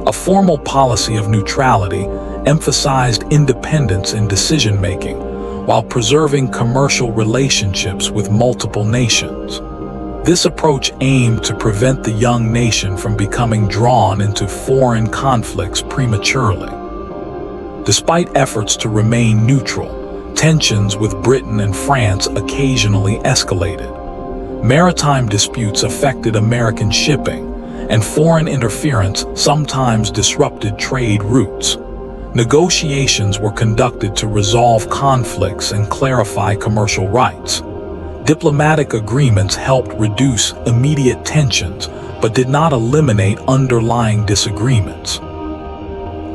A formal policy of neutrality emphasized independence in decision-making while preserving commercial relationships with multiple nations. This approach aimed to prevent the young nation from becoming drawn into foreign conflicts prematurely. Despite efforts to remain neutral, tensions with Britain and France occasionally escalated. Maritime disputes affected American shipping, and foreign interference sometimes disrupted trade routes. Negotiations were conducted to resolve conflicts and clarify commercial rights. Diplomatic agreements helped reduce immediate tensions, but did not eliminate underlying disagreements.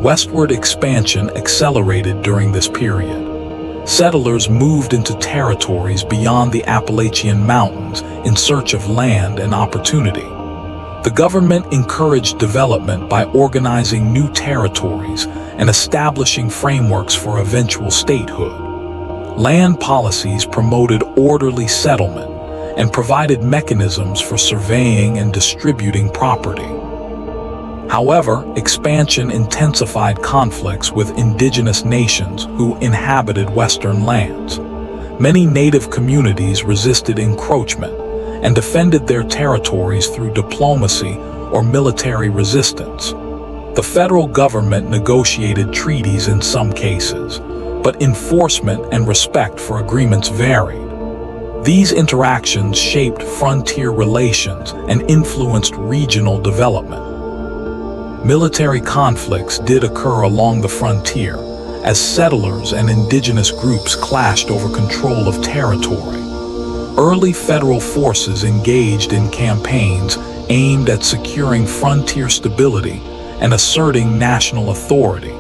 Westward expansion accelerated during this period. Settlers moved into territories beyond the Appalachian Mountains in search of land and opportunity. The government encouraged development by organizing new territories and establishing frameworks for eventual statehood. Land policies promoted orderly settlement and provided mechanisms for surveying and distributing property. However, expansion intensified conflicts with indigenous nations who inhabited Western lands. Many native communities resisted encroachment and defended their territories through diplomacy or military resistance. The federal government negotiated treaties in some cases, but enforcement and respect for agreements varied. These interactions shaped frontier relations and influenced regional development. Military conflicts did occur along the frontier, as settlers and indigenous groups clashed over control of territory. Early federal forces engaged in campaigns aimed at securing frontier stability and asserting national authority.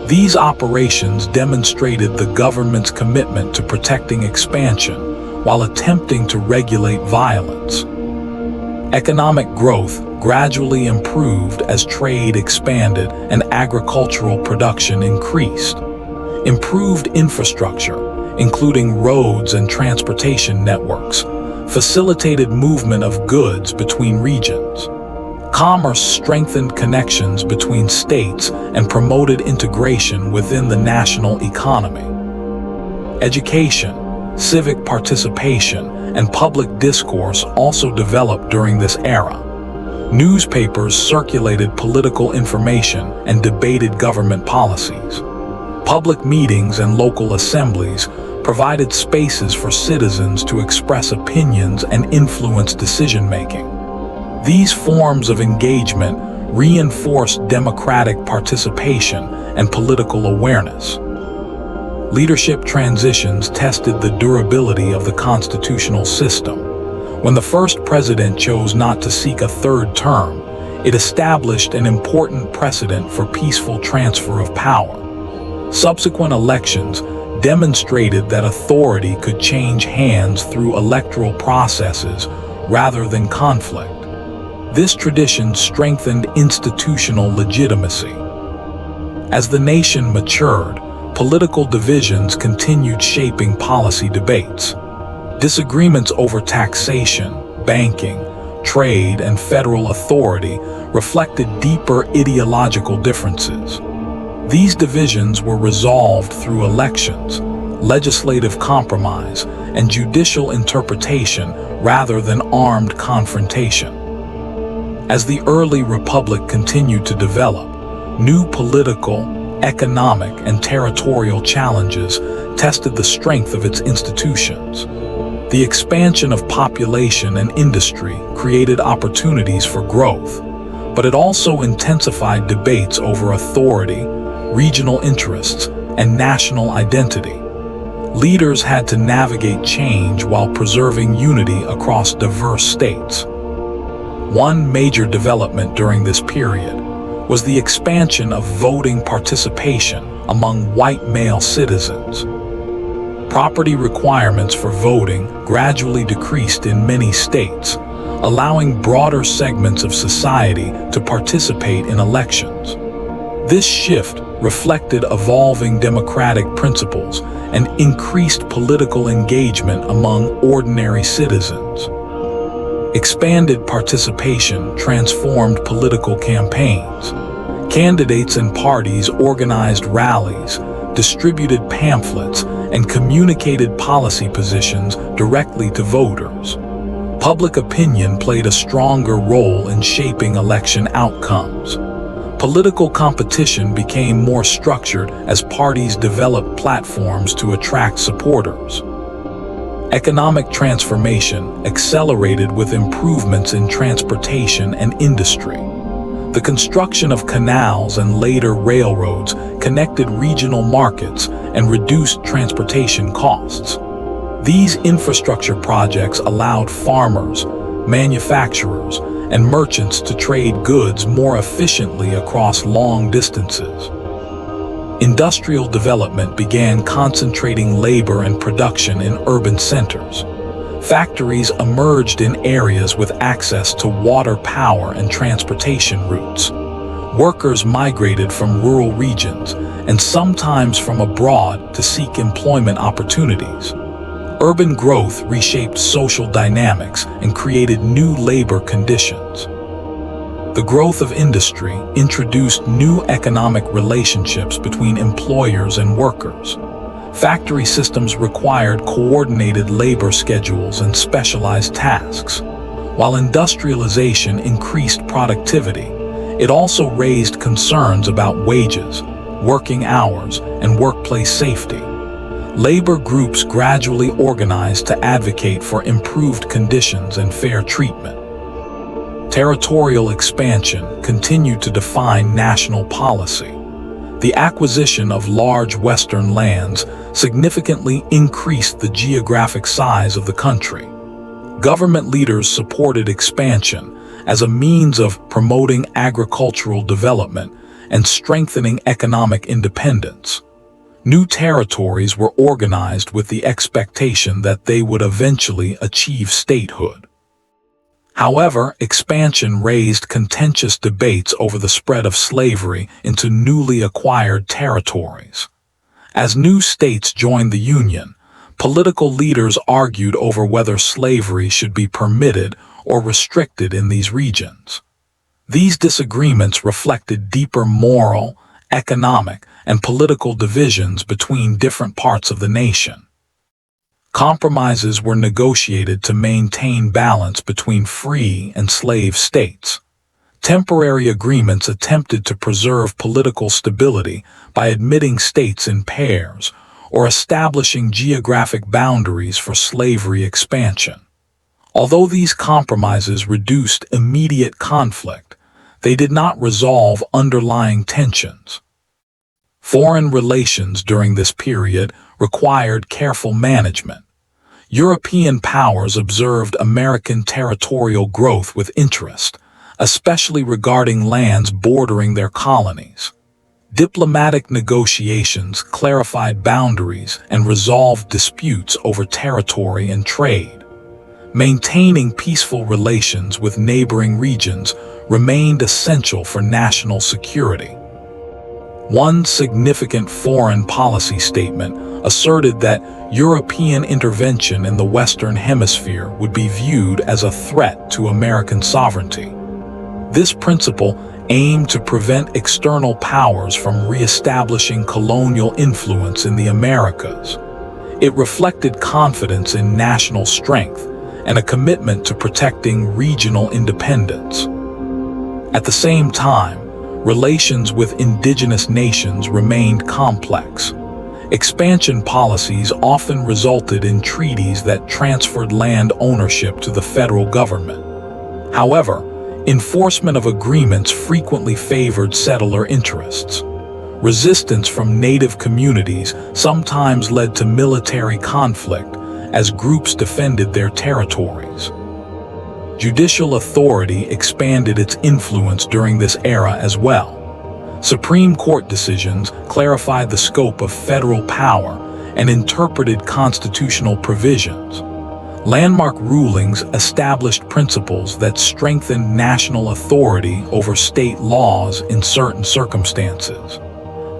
These operations demonstrated the government's commitment to protecting expansion while attempting to regulate violence. Economic growth gradually improved as trade expanded and agricultural production increased. Improved infrastructure, including roads and transportation networks, facilitated movement of goods between regions. Commerce strengthened connections between states and promoted integration within the national economy. Education, civic participation, and public discourse also developed during this era. Newspapers circulated political information and debated government policies. Public meetings and local assemblies provided spaces for citizens to express opinions and influence decision-making. These forms of engagement reinforced democratic participation and political awareness. Leadership transitions tested the durability of the constitutional system. When the first president chose not to seek a third term, it established an important precedent for peaceful transfer of power. Subsequent elections demonstrated that authority could change hands through electoral processes rather than conflict. This tradition strengthened institutional legitimacy. As the nation matured, political divisions continued shaping policy debates. Disagreements over taxation, banking, trade, and federal authority reflected deeper ideological differences. These divisions were resolved through elections, legislative compromise, and judicial interpretation rather than armed confrontation. As the early republic continued to develop, new political, economic, and territorial challenges tested the strength of its institutions. The expansion of population and industry created opportunities for growth, but it also intensified debates over authority, regional interests, and national identity. Leaders had to navigate change while preserving unity across diverse states. One major development during this period was the expansion of voting participation among white male citizens. Property requirements for voting gradually decreased in many states, allowing broader segments of society to participate in elections. This shift reflected evolving democratic principles and increased political engagement among ordinary citizens. Expanded participation transformed political campaigns. Candidates and parties organized rallies, distributed pamphlets, and communicated policy positions directly to voters. Public opinion played a stronger role in shaping election outcomes. Political competition became more structured as parties developed platforms to attract supporters. Economic transformation accelerated with improvements in transportation and industry. The construction of canals and later railroads connected regional markets and reduced transportation costs. These infrastructure projects allowed farmers, manufacturers, and merchants to trade goods more efficiently across long distances. Industrial development began concentrating labor and production in urban centers. Factories emerged in areas with access to water power and transportation routes. Workers migrated from rural regions and sometimes from abroad to seek employment opportunities. Urban growth reshaped social dynamics and created new labor conditions. The growth of industry introduced new economic relationships between employers and workers. Factory systems required coordinated labor schedules and specialized tasks. While industrialization increased productivity, it also raised concerns about wages, working hours, and workplace safety. Labor groups gradually organized to advocate for improved conditions and fair treatment. Territorial expansion continued to define national policy. The acquisition of large Western lands significantly increased the geographic size of the country. Government leaders supported expansion as a means of promoting agricultural development and strengthening economic independence. New territories were organized with the expectation that they would eventually achieve statehood. However, expansion raised contentious debates over the spread of slavery into newly acquired territories. As new states joined the Union, political leaders argued over whether slavery should be permitted or restricted in these regions. These disagreements reflected deeper moral, economic, and political divisions between different parts of the nation. Compromises were negotiated to maintain balance between free and slave states. Temporary agreements attempted to preserve political stability by admitting states in pairs or establishing geographic boundaries for slavery expansion. Although these compromises reduced immediate conflict, they did not resolve underlying tensions. Foreign relations during this period required careful management. European powers observed American territorial growth with interest, especially regarding lands bordering their colonies. Diplomatic negotiations clarified boundaries and resolved disputes over territory and trade. Maintaining peaceful relations with neighboring regions remained essential for national security. One significant foreign policy statement asserted that European intervention in the Western Hemisphere would be viewed as a threat to American sovereignty. This principle aimed to prevent external powers from re-establishing colonial influence in the Americas. It reflected confidence in national strength and a commitment to protecting regional independence. At the same time, relations with indigenous nations remained complex. Expansion policies often resulted in treaties that transferred land ownership to the federal government. However, enforcement of agreements frequently favored settler interests. Resistance from native communities sometimes led to military conflict as groups defended their territories. Judicial authority expanded its influence during this era as well. Supreme Court decisions clarified the scope of federal power and interpreted constitutional provisions. Landmark rulings established principles that strengthened national authority over state laws in certain circumstances.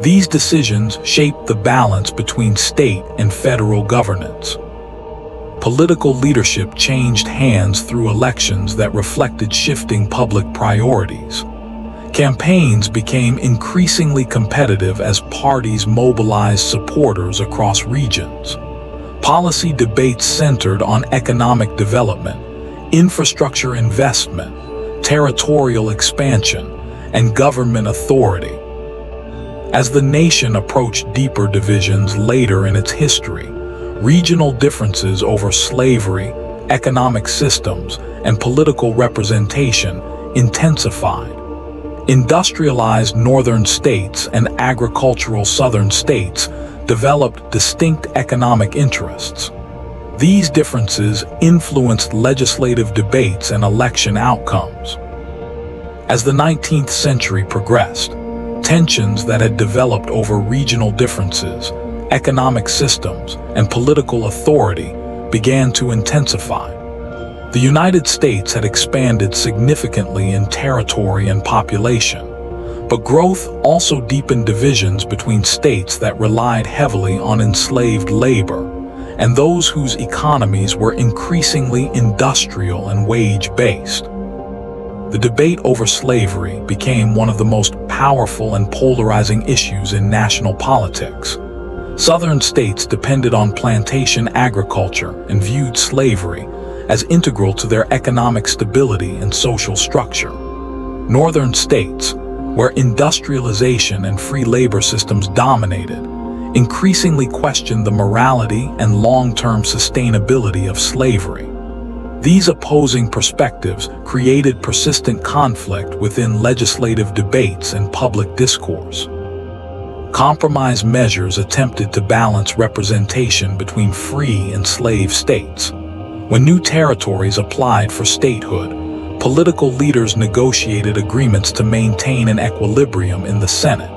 These decisions shaped the balance between state and federal governance. Political leadership changed hands through elections that reflected shifting public priorities. Campaigns became increasingly competitive as parties mobilized supporters across regions. Policy debates centered on economic development, infrastructure investment, territorial expansion, and government authority. As the nation approached deeper divisions later in its history, regional differences over slavery, economic systems, and political representation intensified. Industrialized northern states and agricultural southern states developed distinct economic interests. These differences influenced legislative debates and election outcomes. As the 19th century progressed, Tensions that had developed over regional differences, economic systems, and political authority began to intensify. The United States had expanded significantly in territory and population, but growth also deepened divisions between states that relied heavily on enslaved labor and those whose economies were increasingly industrial and wage-based. The debate over slavery became one of the most powerful and polarizing issues in national politics. Southern states depended on plantation agriculture and viewed slavery as integral to their economic stability and social structure. Northern states, where industrialization and free labor systems dominated, increasingly questioned the morality and long-term sustainability of slavery. These opposing perspectives created persistent conflict within legislative debates and public discourse. Compromise measures attempted to balance representation between free and slave states. When new territories applied for statehood, political leaders negotiated agreements to maintain an equilibrium in the Senate.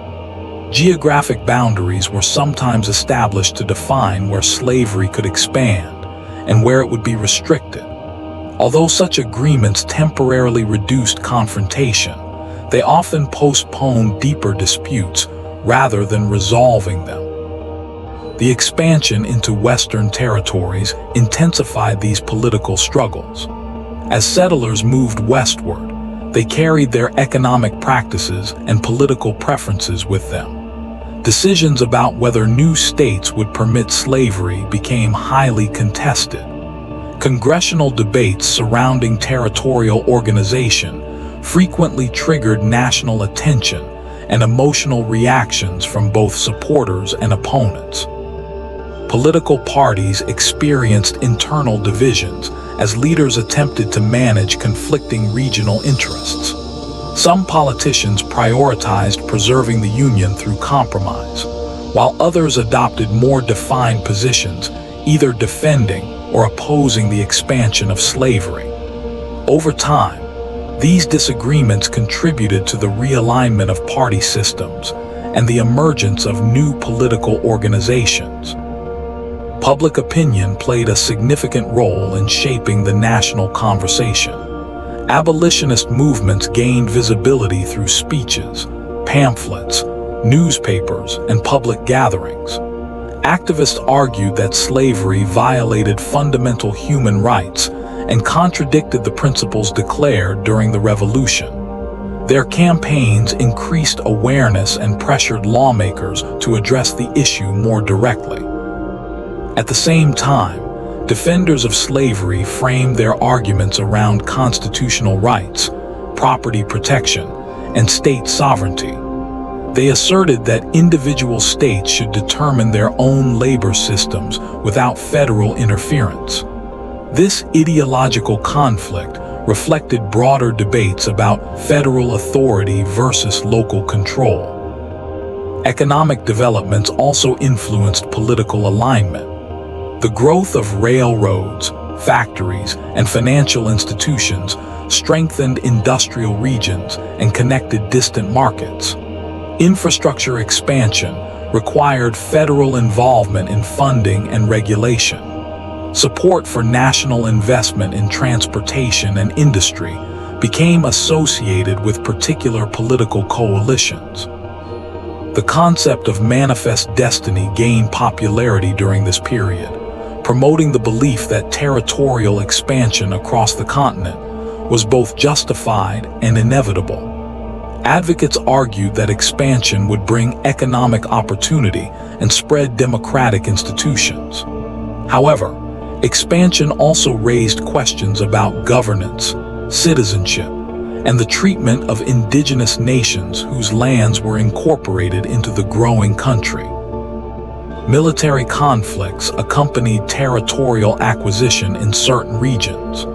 Geographic boundaries were sometimes established to define where slavery could expand and where it would be restricted. Although such agreements temporarily reduced confrontation, they often postponed deeper disputes rather than resolving them. The expansion into Western territories intensified these political struggles. As settlers moved westward, they carried their economic practices and political preferences with them. Decisions about whether new states would permit slavery became highly contested. Congressional debates surrounding territorial organization frequently triggered national attention and emotional reactions from both supporters and opponents. Political parties experienced internal divisions as leaders attempted to manage conflicting regional interests. Some politicians prioritized preserving the Union through compromise, while others adopted more defined positions, either defending or opposing the expansion of slavery. Over time, these disagreements contributed to the realignment of party systems and the emergence of new political organizations. Public opinion played a significant role in shaping the national conversation. Abolitionist movements gained visibility through speeches, pamphlets, newspapers, and public gatherings. Activists argued that slavery violated fundamental human rights and contradicted the principles declared during the Revolution. Their campaigns increased awareness and pressured lawmakers to address the issue more directly. At the same time, defenders of slavery framed their arguments around constitutional rights, property protection, and state sovereignty. They asserted that individual states should determine their own labor systems without federal interference. This ideological conflict reflected broader debates about federal authority versus local control. Economic developments also influenced political alignment. The growth of railroads, factories, and financial institutions strengthened industrial regions and connected distant markets. Infrastructure expansion required federal involvement in funding and regulation. Support for national investment in transportation and industry became associated with particular political coalitions. The concept of manifest destiny gained popularity during this period, promoting the belief that territorial expansion across the continent was both justified and inevitable. Advocates argued that expansion would bring economic opportunity and spread democratic institutions. However, expansion also raised questions about governance, citizenship, and the treatment of indigenous nations whose lands were incorporated into the growing country. Military conflicts accompanied territorial acquisition in certain regions.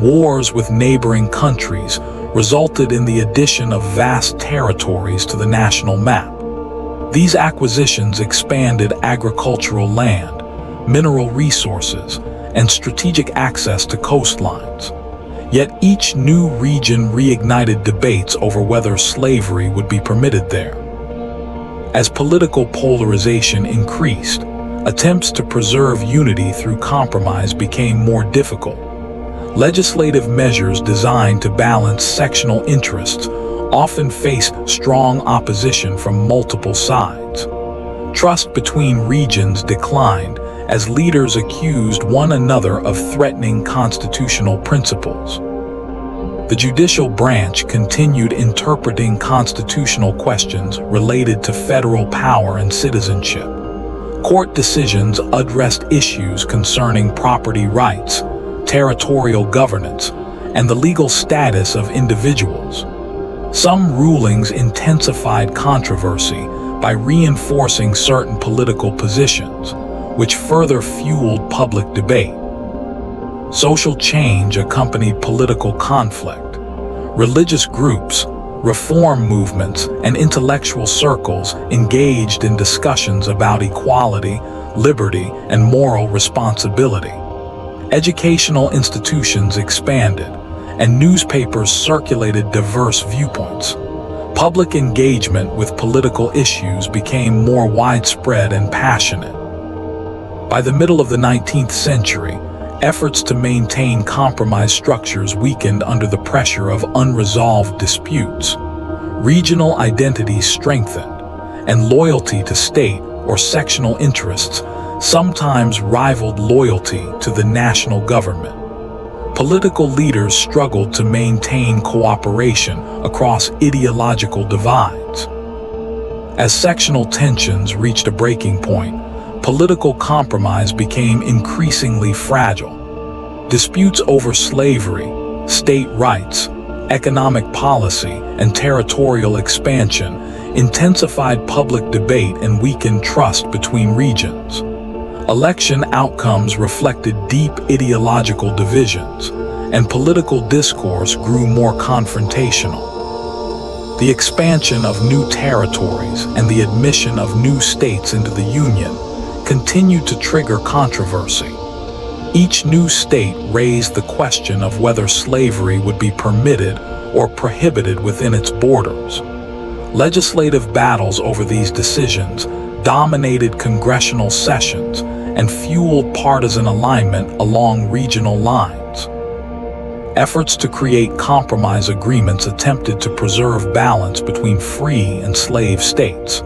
Wars with neighboring countries resulted in the addition of vast territories to the national map. These acquisitions expanded agricultural land, mineral resources, and strategic access to coastlines. Yet each new region reignited debates over whether slavery would be permitted there. As political polarization increased, attempts to preserve unity through compromise became more difficult. Legislative measures designed to balance sectional interests often faced strong opposition from multiple sides. Trust between regions declined as leaders accused one another of threatening constitutional principles. The judicial branch continued interpreting constitutional questions related to federal power and citizenship. Court decisions addressed issues concerning property rights, territorial governance, and the legal status of individuals. Some rulings intensified controversy by reinforcing certain political positions, which further fueled public debate. Social change accompanied political conflict. Religious groups, reform movements, and intellectual circles engaged in discussions about equality, liberty, and moral responsibility. Educational institutions expanded, and newspapers circulated diverse viewpoints. Public engagement with political issues became more widespread and passionate. By the middle of the 19th century, efforts to maintain compromise structures weakened under the pressure of unresolved disputes. Regional identities strengthened, and loyalty to state or sectional interests sometimes rivaled loyalty to the national government. Political leaders struggled to maintain cooperation across ideological divides. As sectional tensions reached a breaking point, political compromise became increasingly fragile. Disputes over slavery, state rights, economic policy, and territorial expansion intensified public debate and weakened trust between regions. Election outcomes reflected deep ideological divisions, and political discourse grew more confrontational. The expansion of new territories and the admission of new states into the Union continued to trigger controversy. Each new state raised the question of whether slavery would be permitted or prohibited within its borders. Legislative battles over these decisions dominated congressional sessions and fueled partisan alignment along regional lines. Efforts to create compromise agreements attempted to preserve balance between free and slave states.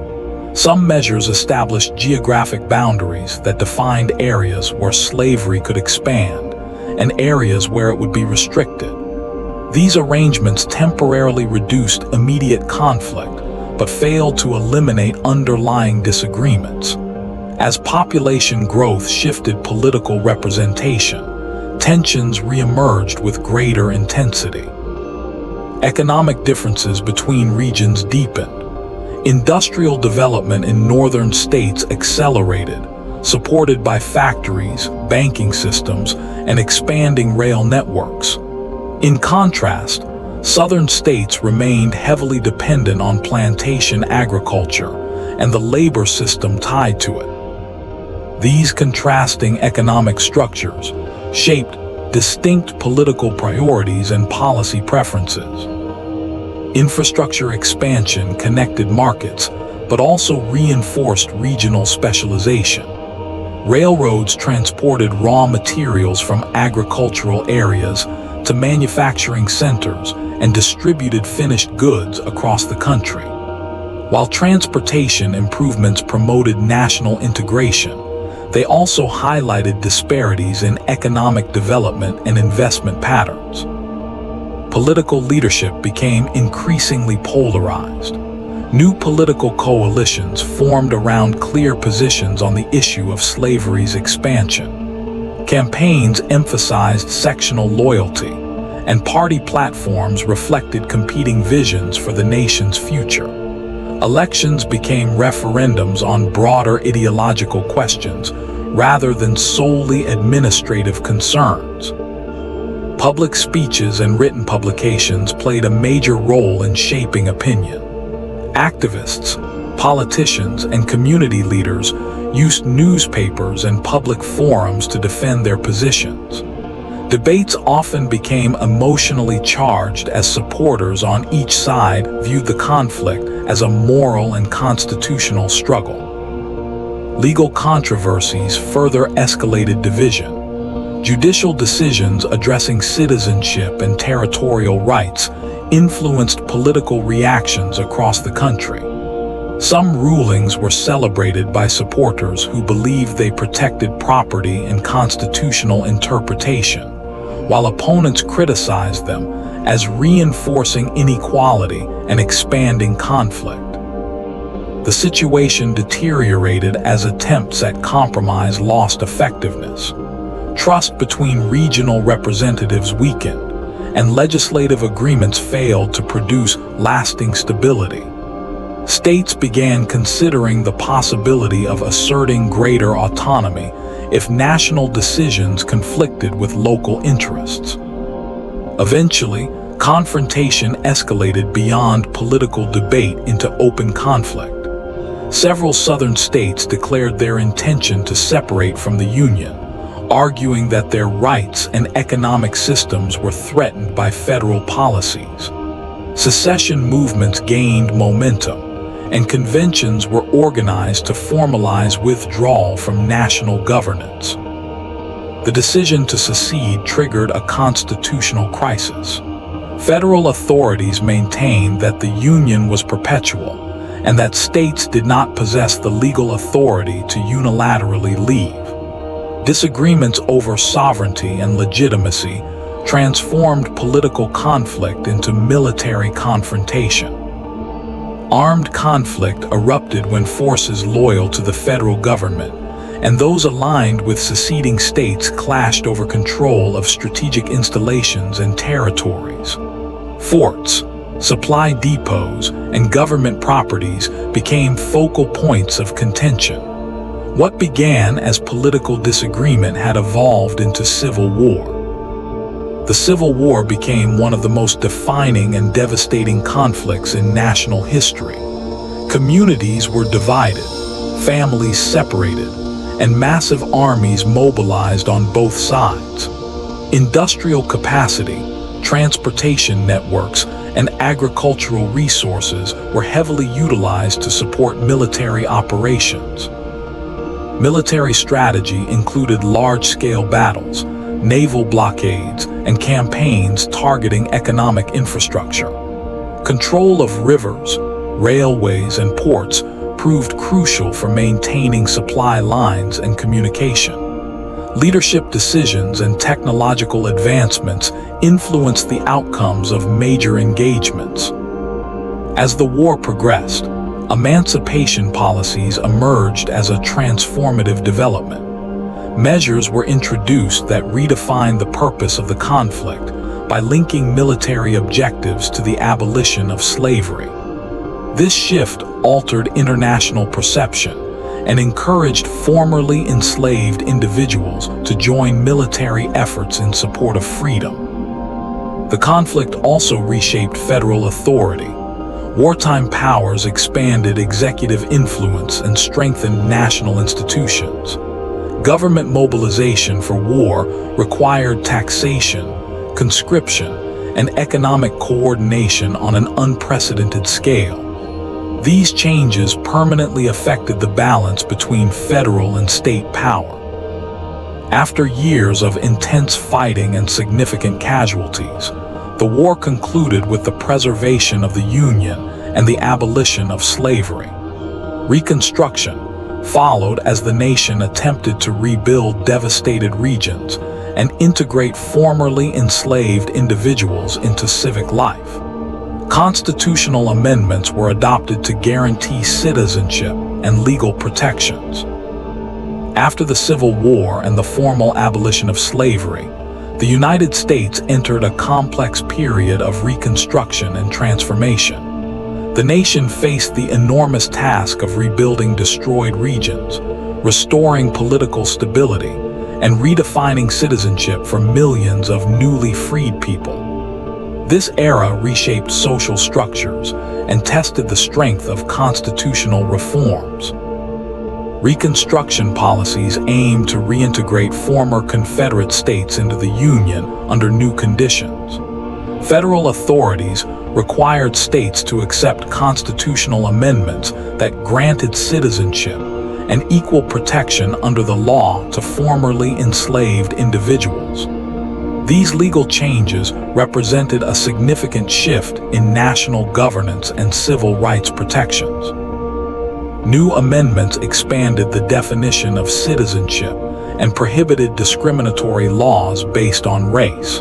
Some measures established geographic boundaries that defined areas where slavery could expand and areas where it would be restricted. These arrangements temporarily reduced immediate conflict, but failed to eliminate underlying disagreements. As population growth shifted political representation, tensions reemerged with greater intensity. Economic differences between regions deepened. Industrial development in northern states accelerated, supported by factories, banking systems, and expanding rail networks. In contrast, southern states remained heavily dependent on plantation agriculture and the labor system tied to it. These contrasting economic structures shaped distinct political priorities and policy preferences. Infrastructure expansion connected markets, but also reinforced regional specialization. Railroads transported raw materials from agricultural areas to manufacturing centers and distributed finished goods across the country. While transportation improvements promoted national integration, they also highlighted disparities in economic development and investment patterns. Political leadership became increasingly polarized. New political coalitions formed around clear positions on the issue of slavery's expansion. Campaigns emphasized sectional loyalty, and party platforms reflected competing visions for the nation's future. Elections became referendums on broader ideological questions rather than solely administrative concerns. Public speeches and written publications played a major role in shaping opinion. Activists, politicians, and community leaders used newspapers and public forums to defend their positions. Debates often became emotionally charged as supporters on each side viewed the conflict as a moral and constitutional struggle. Legal controversies further escalated division. Judicial decisions addressing citizenship and territorial rights influenced political reactions across the country. Some rulings were celebrated by supporters who believed they protected property and constitutional interpretation, while opponents criticized them as reinforcing inequality and expanding conflict. The situation deteriorated as attempts at compromise lost effectiveness. Trust between regional representatives weakened, and legislative agreements failed to produce lasting stability. States began considering the possibility of asserting greater autonomy if national decisions conflicted with local interests. Eventually, confrontation escalated beyond political debate into open conflict. Several southern states declared their intention to separate from the Union, arguing that their rights and economic systems were threatened by federal policies. Secession movements gained momentum, and conventions were organized to formalize withdrawal from national governance. The decision to secede triggered a constitutional crisis. Federal authorities maintained that the Union was perpetual, and that states did not possess the legal authority to unilaterally leave. Disagreements over sovereignty and legitimacy transformed political conflict into military confrontation. Armed conflict erupted when forces loyal to the federal government and those aligned with seceding states clashed over control of strategic installations and territories. Forts, supply depots, and government properties became focal points of contention. What began as political disagreement had evolved into civil war. The Civil War became one of the most defining and devastating conflicts in national history. Communities were divided, families separated, and massive armies mobilized on both sides. Industrial capacity, transportation networks, and agricultural resources were heavily utilized to support military operations. Military strategy included large-scale battles, naval blockades, and campaigns targeting economic infrastructure. Control of rivers, railways, and ports proved crucial for maintaining supply lines and communication. Leadership decisions and technological advancements influenced the outcomes of major engagements. As the war progressed, emancipation policies emerged as a transformative development. Measures were introduced that redefined the purpose of the conflict by linking military objectives to the abolition of slavery. This shift altered international perception and encouraged formerly enslaved individuals to join military efforts in support of freedom. The conflict also reshaped federal authority. Wartime powers expanded executive influence and strengthened national institutions. Government mobilization for war required taxation, conscription, and economic coordination on an unprecedented scale. These changes permanently affected the balance between federal and state power. After years of intense fighting and significant casualties, the war concluded with the preservation of the Union and the abolition of slavery. Reconstruction followed as the nation attempted to rebuild devastated regions and integrate formerly enslaved individuals into civic life. Constitutional amendments were adopted to guarantee citizenship and legal protections. After the Civil War and the formal abolition of slavery, the United States entered a complex period of reconstruction and transformation. The nation faced the enormous task of rebuilding destroyed regions, restoring political stability, and redefining citizenship for millions of newly freed people. This era reshaped social structures and tested the strength of constitutional reforms. Reconstruction policies aimed to reintegrate former Confederate states into the Union under new conditions. Federal authorities required states to accept constitutional amendments that granted citizenship and equal protection under the law to formerly enslaved individuals. These legal changes represented a significant shift in national governance and civil rights protections. New amendments expanded the definition of citizenship and prohibited discriminatory laws based on race.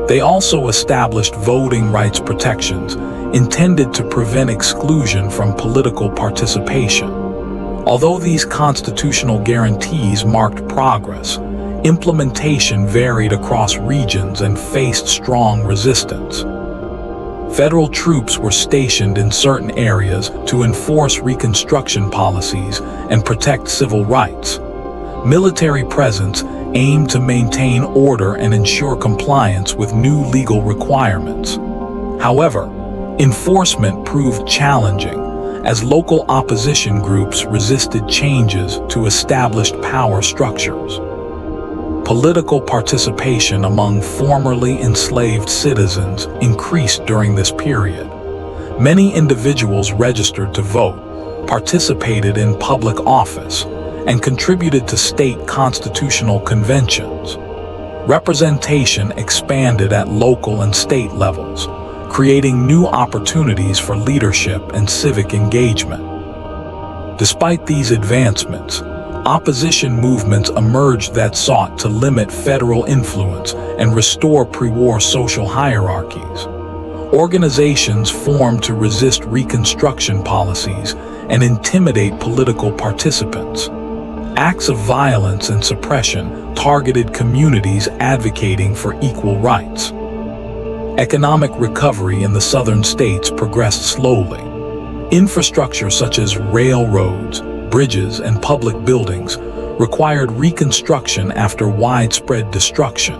They also established voting rights protections intended to prevent exclusion from political participation. Although these constitutional guarantees marked progress, implementation varied across regions and faced strong resistance. Federal troops were stationed in certain areas to enforce Reconstruction policies and protect civil rights. Military presence aimed to maintain order and ensure compliance with new legal requirements. However, enforcement proved challenging as local opposition groups resisted changes to established power structures. Political participation among formerly enslaved citizens increased during this period. Many individuals registered to vote, participated in public office, and contributed to state constitutional conventions. Representation expanded at local and state levels, creating new opportunities for leadership and civic engagement. Despite these advancements, opposition movements emerged that sought to limit federal influence and restore pre-war social hierarchies. Organizations formed to resist Reconstruction policies and intimidate political participants. Acts of violence and suppression targeted communities advocating for equal rights. Economic recovery in the southern states progressed slowly. Infrastructure such as railroads, bridges, and public buildings required reconstruction after widespread destruction.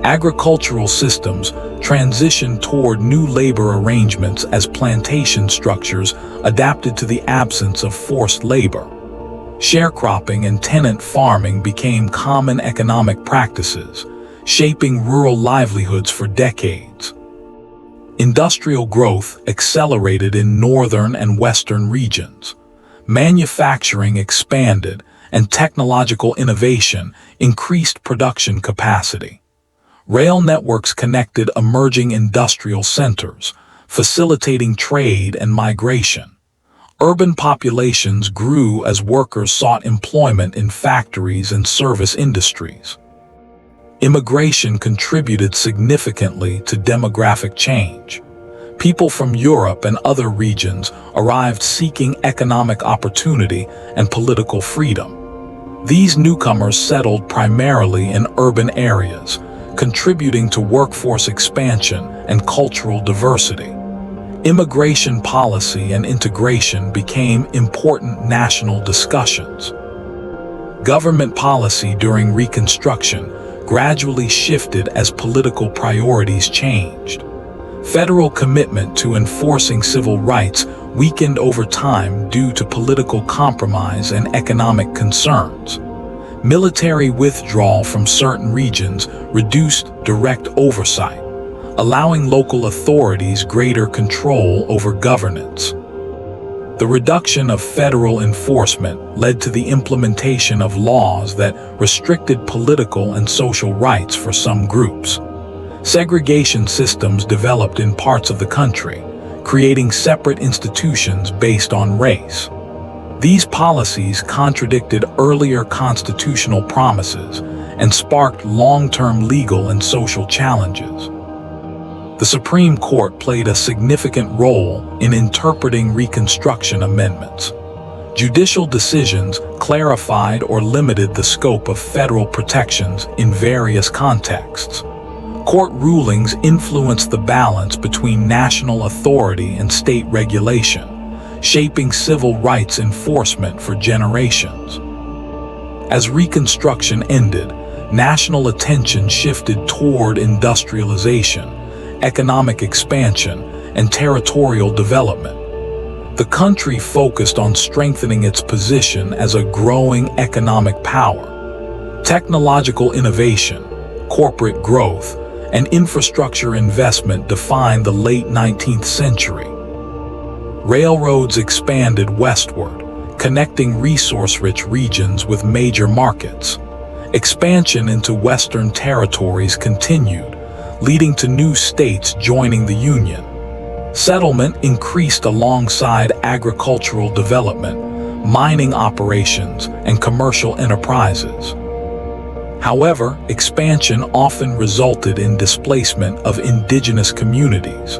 Agricultural systems transitioned toward new labor arrangements as plantation structures adapted to the absence of forced labor. Sharecropping and tenant farming became common economic practices, shaping rural livelihoods for decades. Industrial growth accelerated in northern and western regions. Manufacturing expanded, and technological innovation increased production capacity. Rail networks connected emerging industrial centers, facilitating trade and migration. Urban populations grew as workers sought employment in factories and service industries. Immigration contributed significantly to demographic change. People from Europe and other regions arrived seeking economic opportunity and political freedom. These newcomers settled primarily in urban areas, contributing to workforce expansion and cultural diversity. Immigration policy and integration became important national discussions. Government policy during Reconstruction gradually shifted as political priorities changed. Federal commitment to enforcing civil rights weakened over time due to political compromise and economic concerns. Military withdrawal from certain regions reduced direct oversight, allowing local authorities greater control over governance. The reduction of federal enforcement led to the implementation of laws that restricted political and social rights for some groups. Segregation systems developed in parts of the country, creating separate institutions based on race. These policies contradicted earlier constitutional promises and sparked long-term legal and social challenges. The Supreme Court played a significant role in interpreting Reconstruction amendments. Judicial decisions clarified or limited the scope of federal protections in various contexts. Court rulings influenced the balance between national authority and state regulation, shaping civil rights enforcement for generations. As Reconstruction ended, national attention shifted toward industrialization, economic expansion, and territorial development. The country focused on strengthening its position as a growing economic power. Technological innovation, corporate growth, and infrastructure investment defined the late 19th century. Railroads expanded westward, connecting resource-rich regions with major markets. Expansion into Western territories continued, leading to new states joining the Union. Settlement increased alongside agricultural development, mining operations, and commercial enterprises. However, expansion often resulted in displacement of indigenous communities.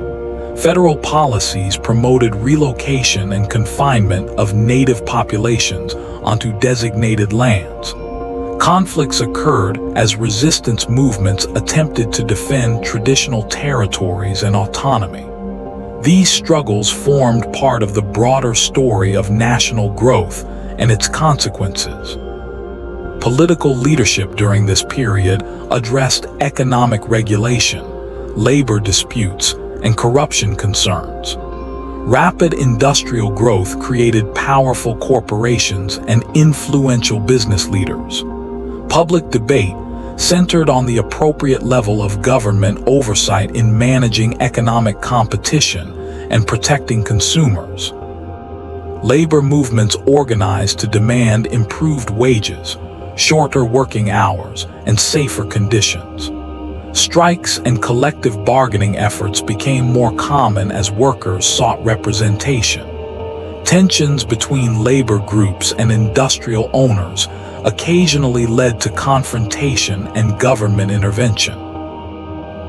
Federal policies promoted relocation and confinement of native populations onto designated lands. Conflicts occurred as resistance movements attempted to defend traditional territories and autonomy. These struggles formed part of the broader story of national growth and its consequences. Political leadership during this period addressed economic regulation, labor disputes, and corruption concerns. Rapid industrial growth created powerful corporations and influential business leaders. Public debate centered on the appropriate level of government oversight in managing economic competition and protecting consumers. Labor movements organized to demand improved wages, shorter working hours, and safer conditions. Strikes and collective bargaining efforts became more common as workers sought representation. Tensions between labor groups and industrial owners occasionally led to confrontation and government intervention.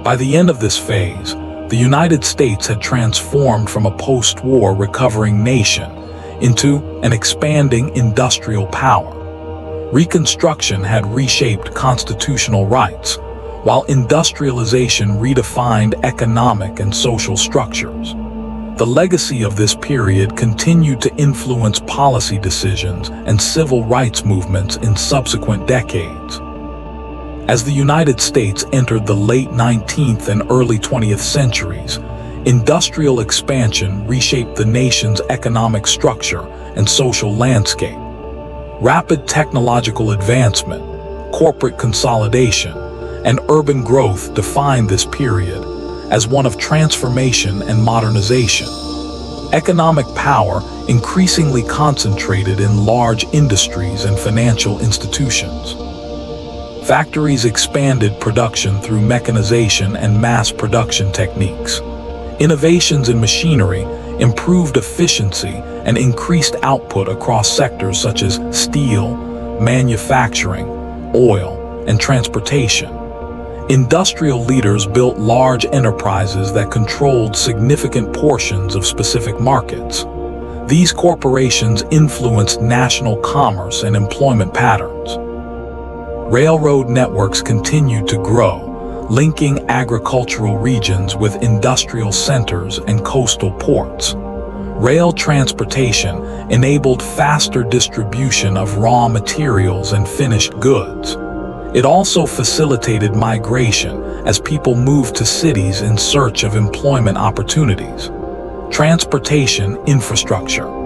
By the end of this phase, the United States had transformed from a post-war recovering nation into an expanding industrial power. Reconstruction had reshaped constitutional rights, while industrialization redefined economic and social structures. The legacy of this period continued to influence policy decisions and civil rights movements in subsequent decades. As the United States entered the late 19th and early 20th centuries, industrial expansion reshaped the nation's economic structure and social landscape. Rapid technological advancement, corporate consolidation, and urban growth defined this period as one of transformation and modernization. Economic power increasingly concentrated in large industries and financial institutions. Factories expanded production through mechanization and mass production techniques. Innovations in machinery improved efficiency and increased output across sectors such as steel, manufacturing, oil, and transportation. Industrial leaders built large enterprises that controlled significant portions of specific markets. These corporations influenced national commerce and employment patterns. Railroad networks continued to grow, linking agricultural regions with industrial centers and coastal ports. Rail transportation enabled faster distribution of raw materials and finished goods. It also facilitated migration as people moved to cities in search of employment opportunities. Transportation infrastructure.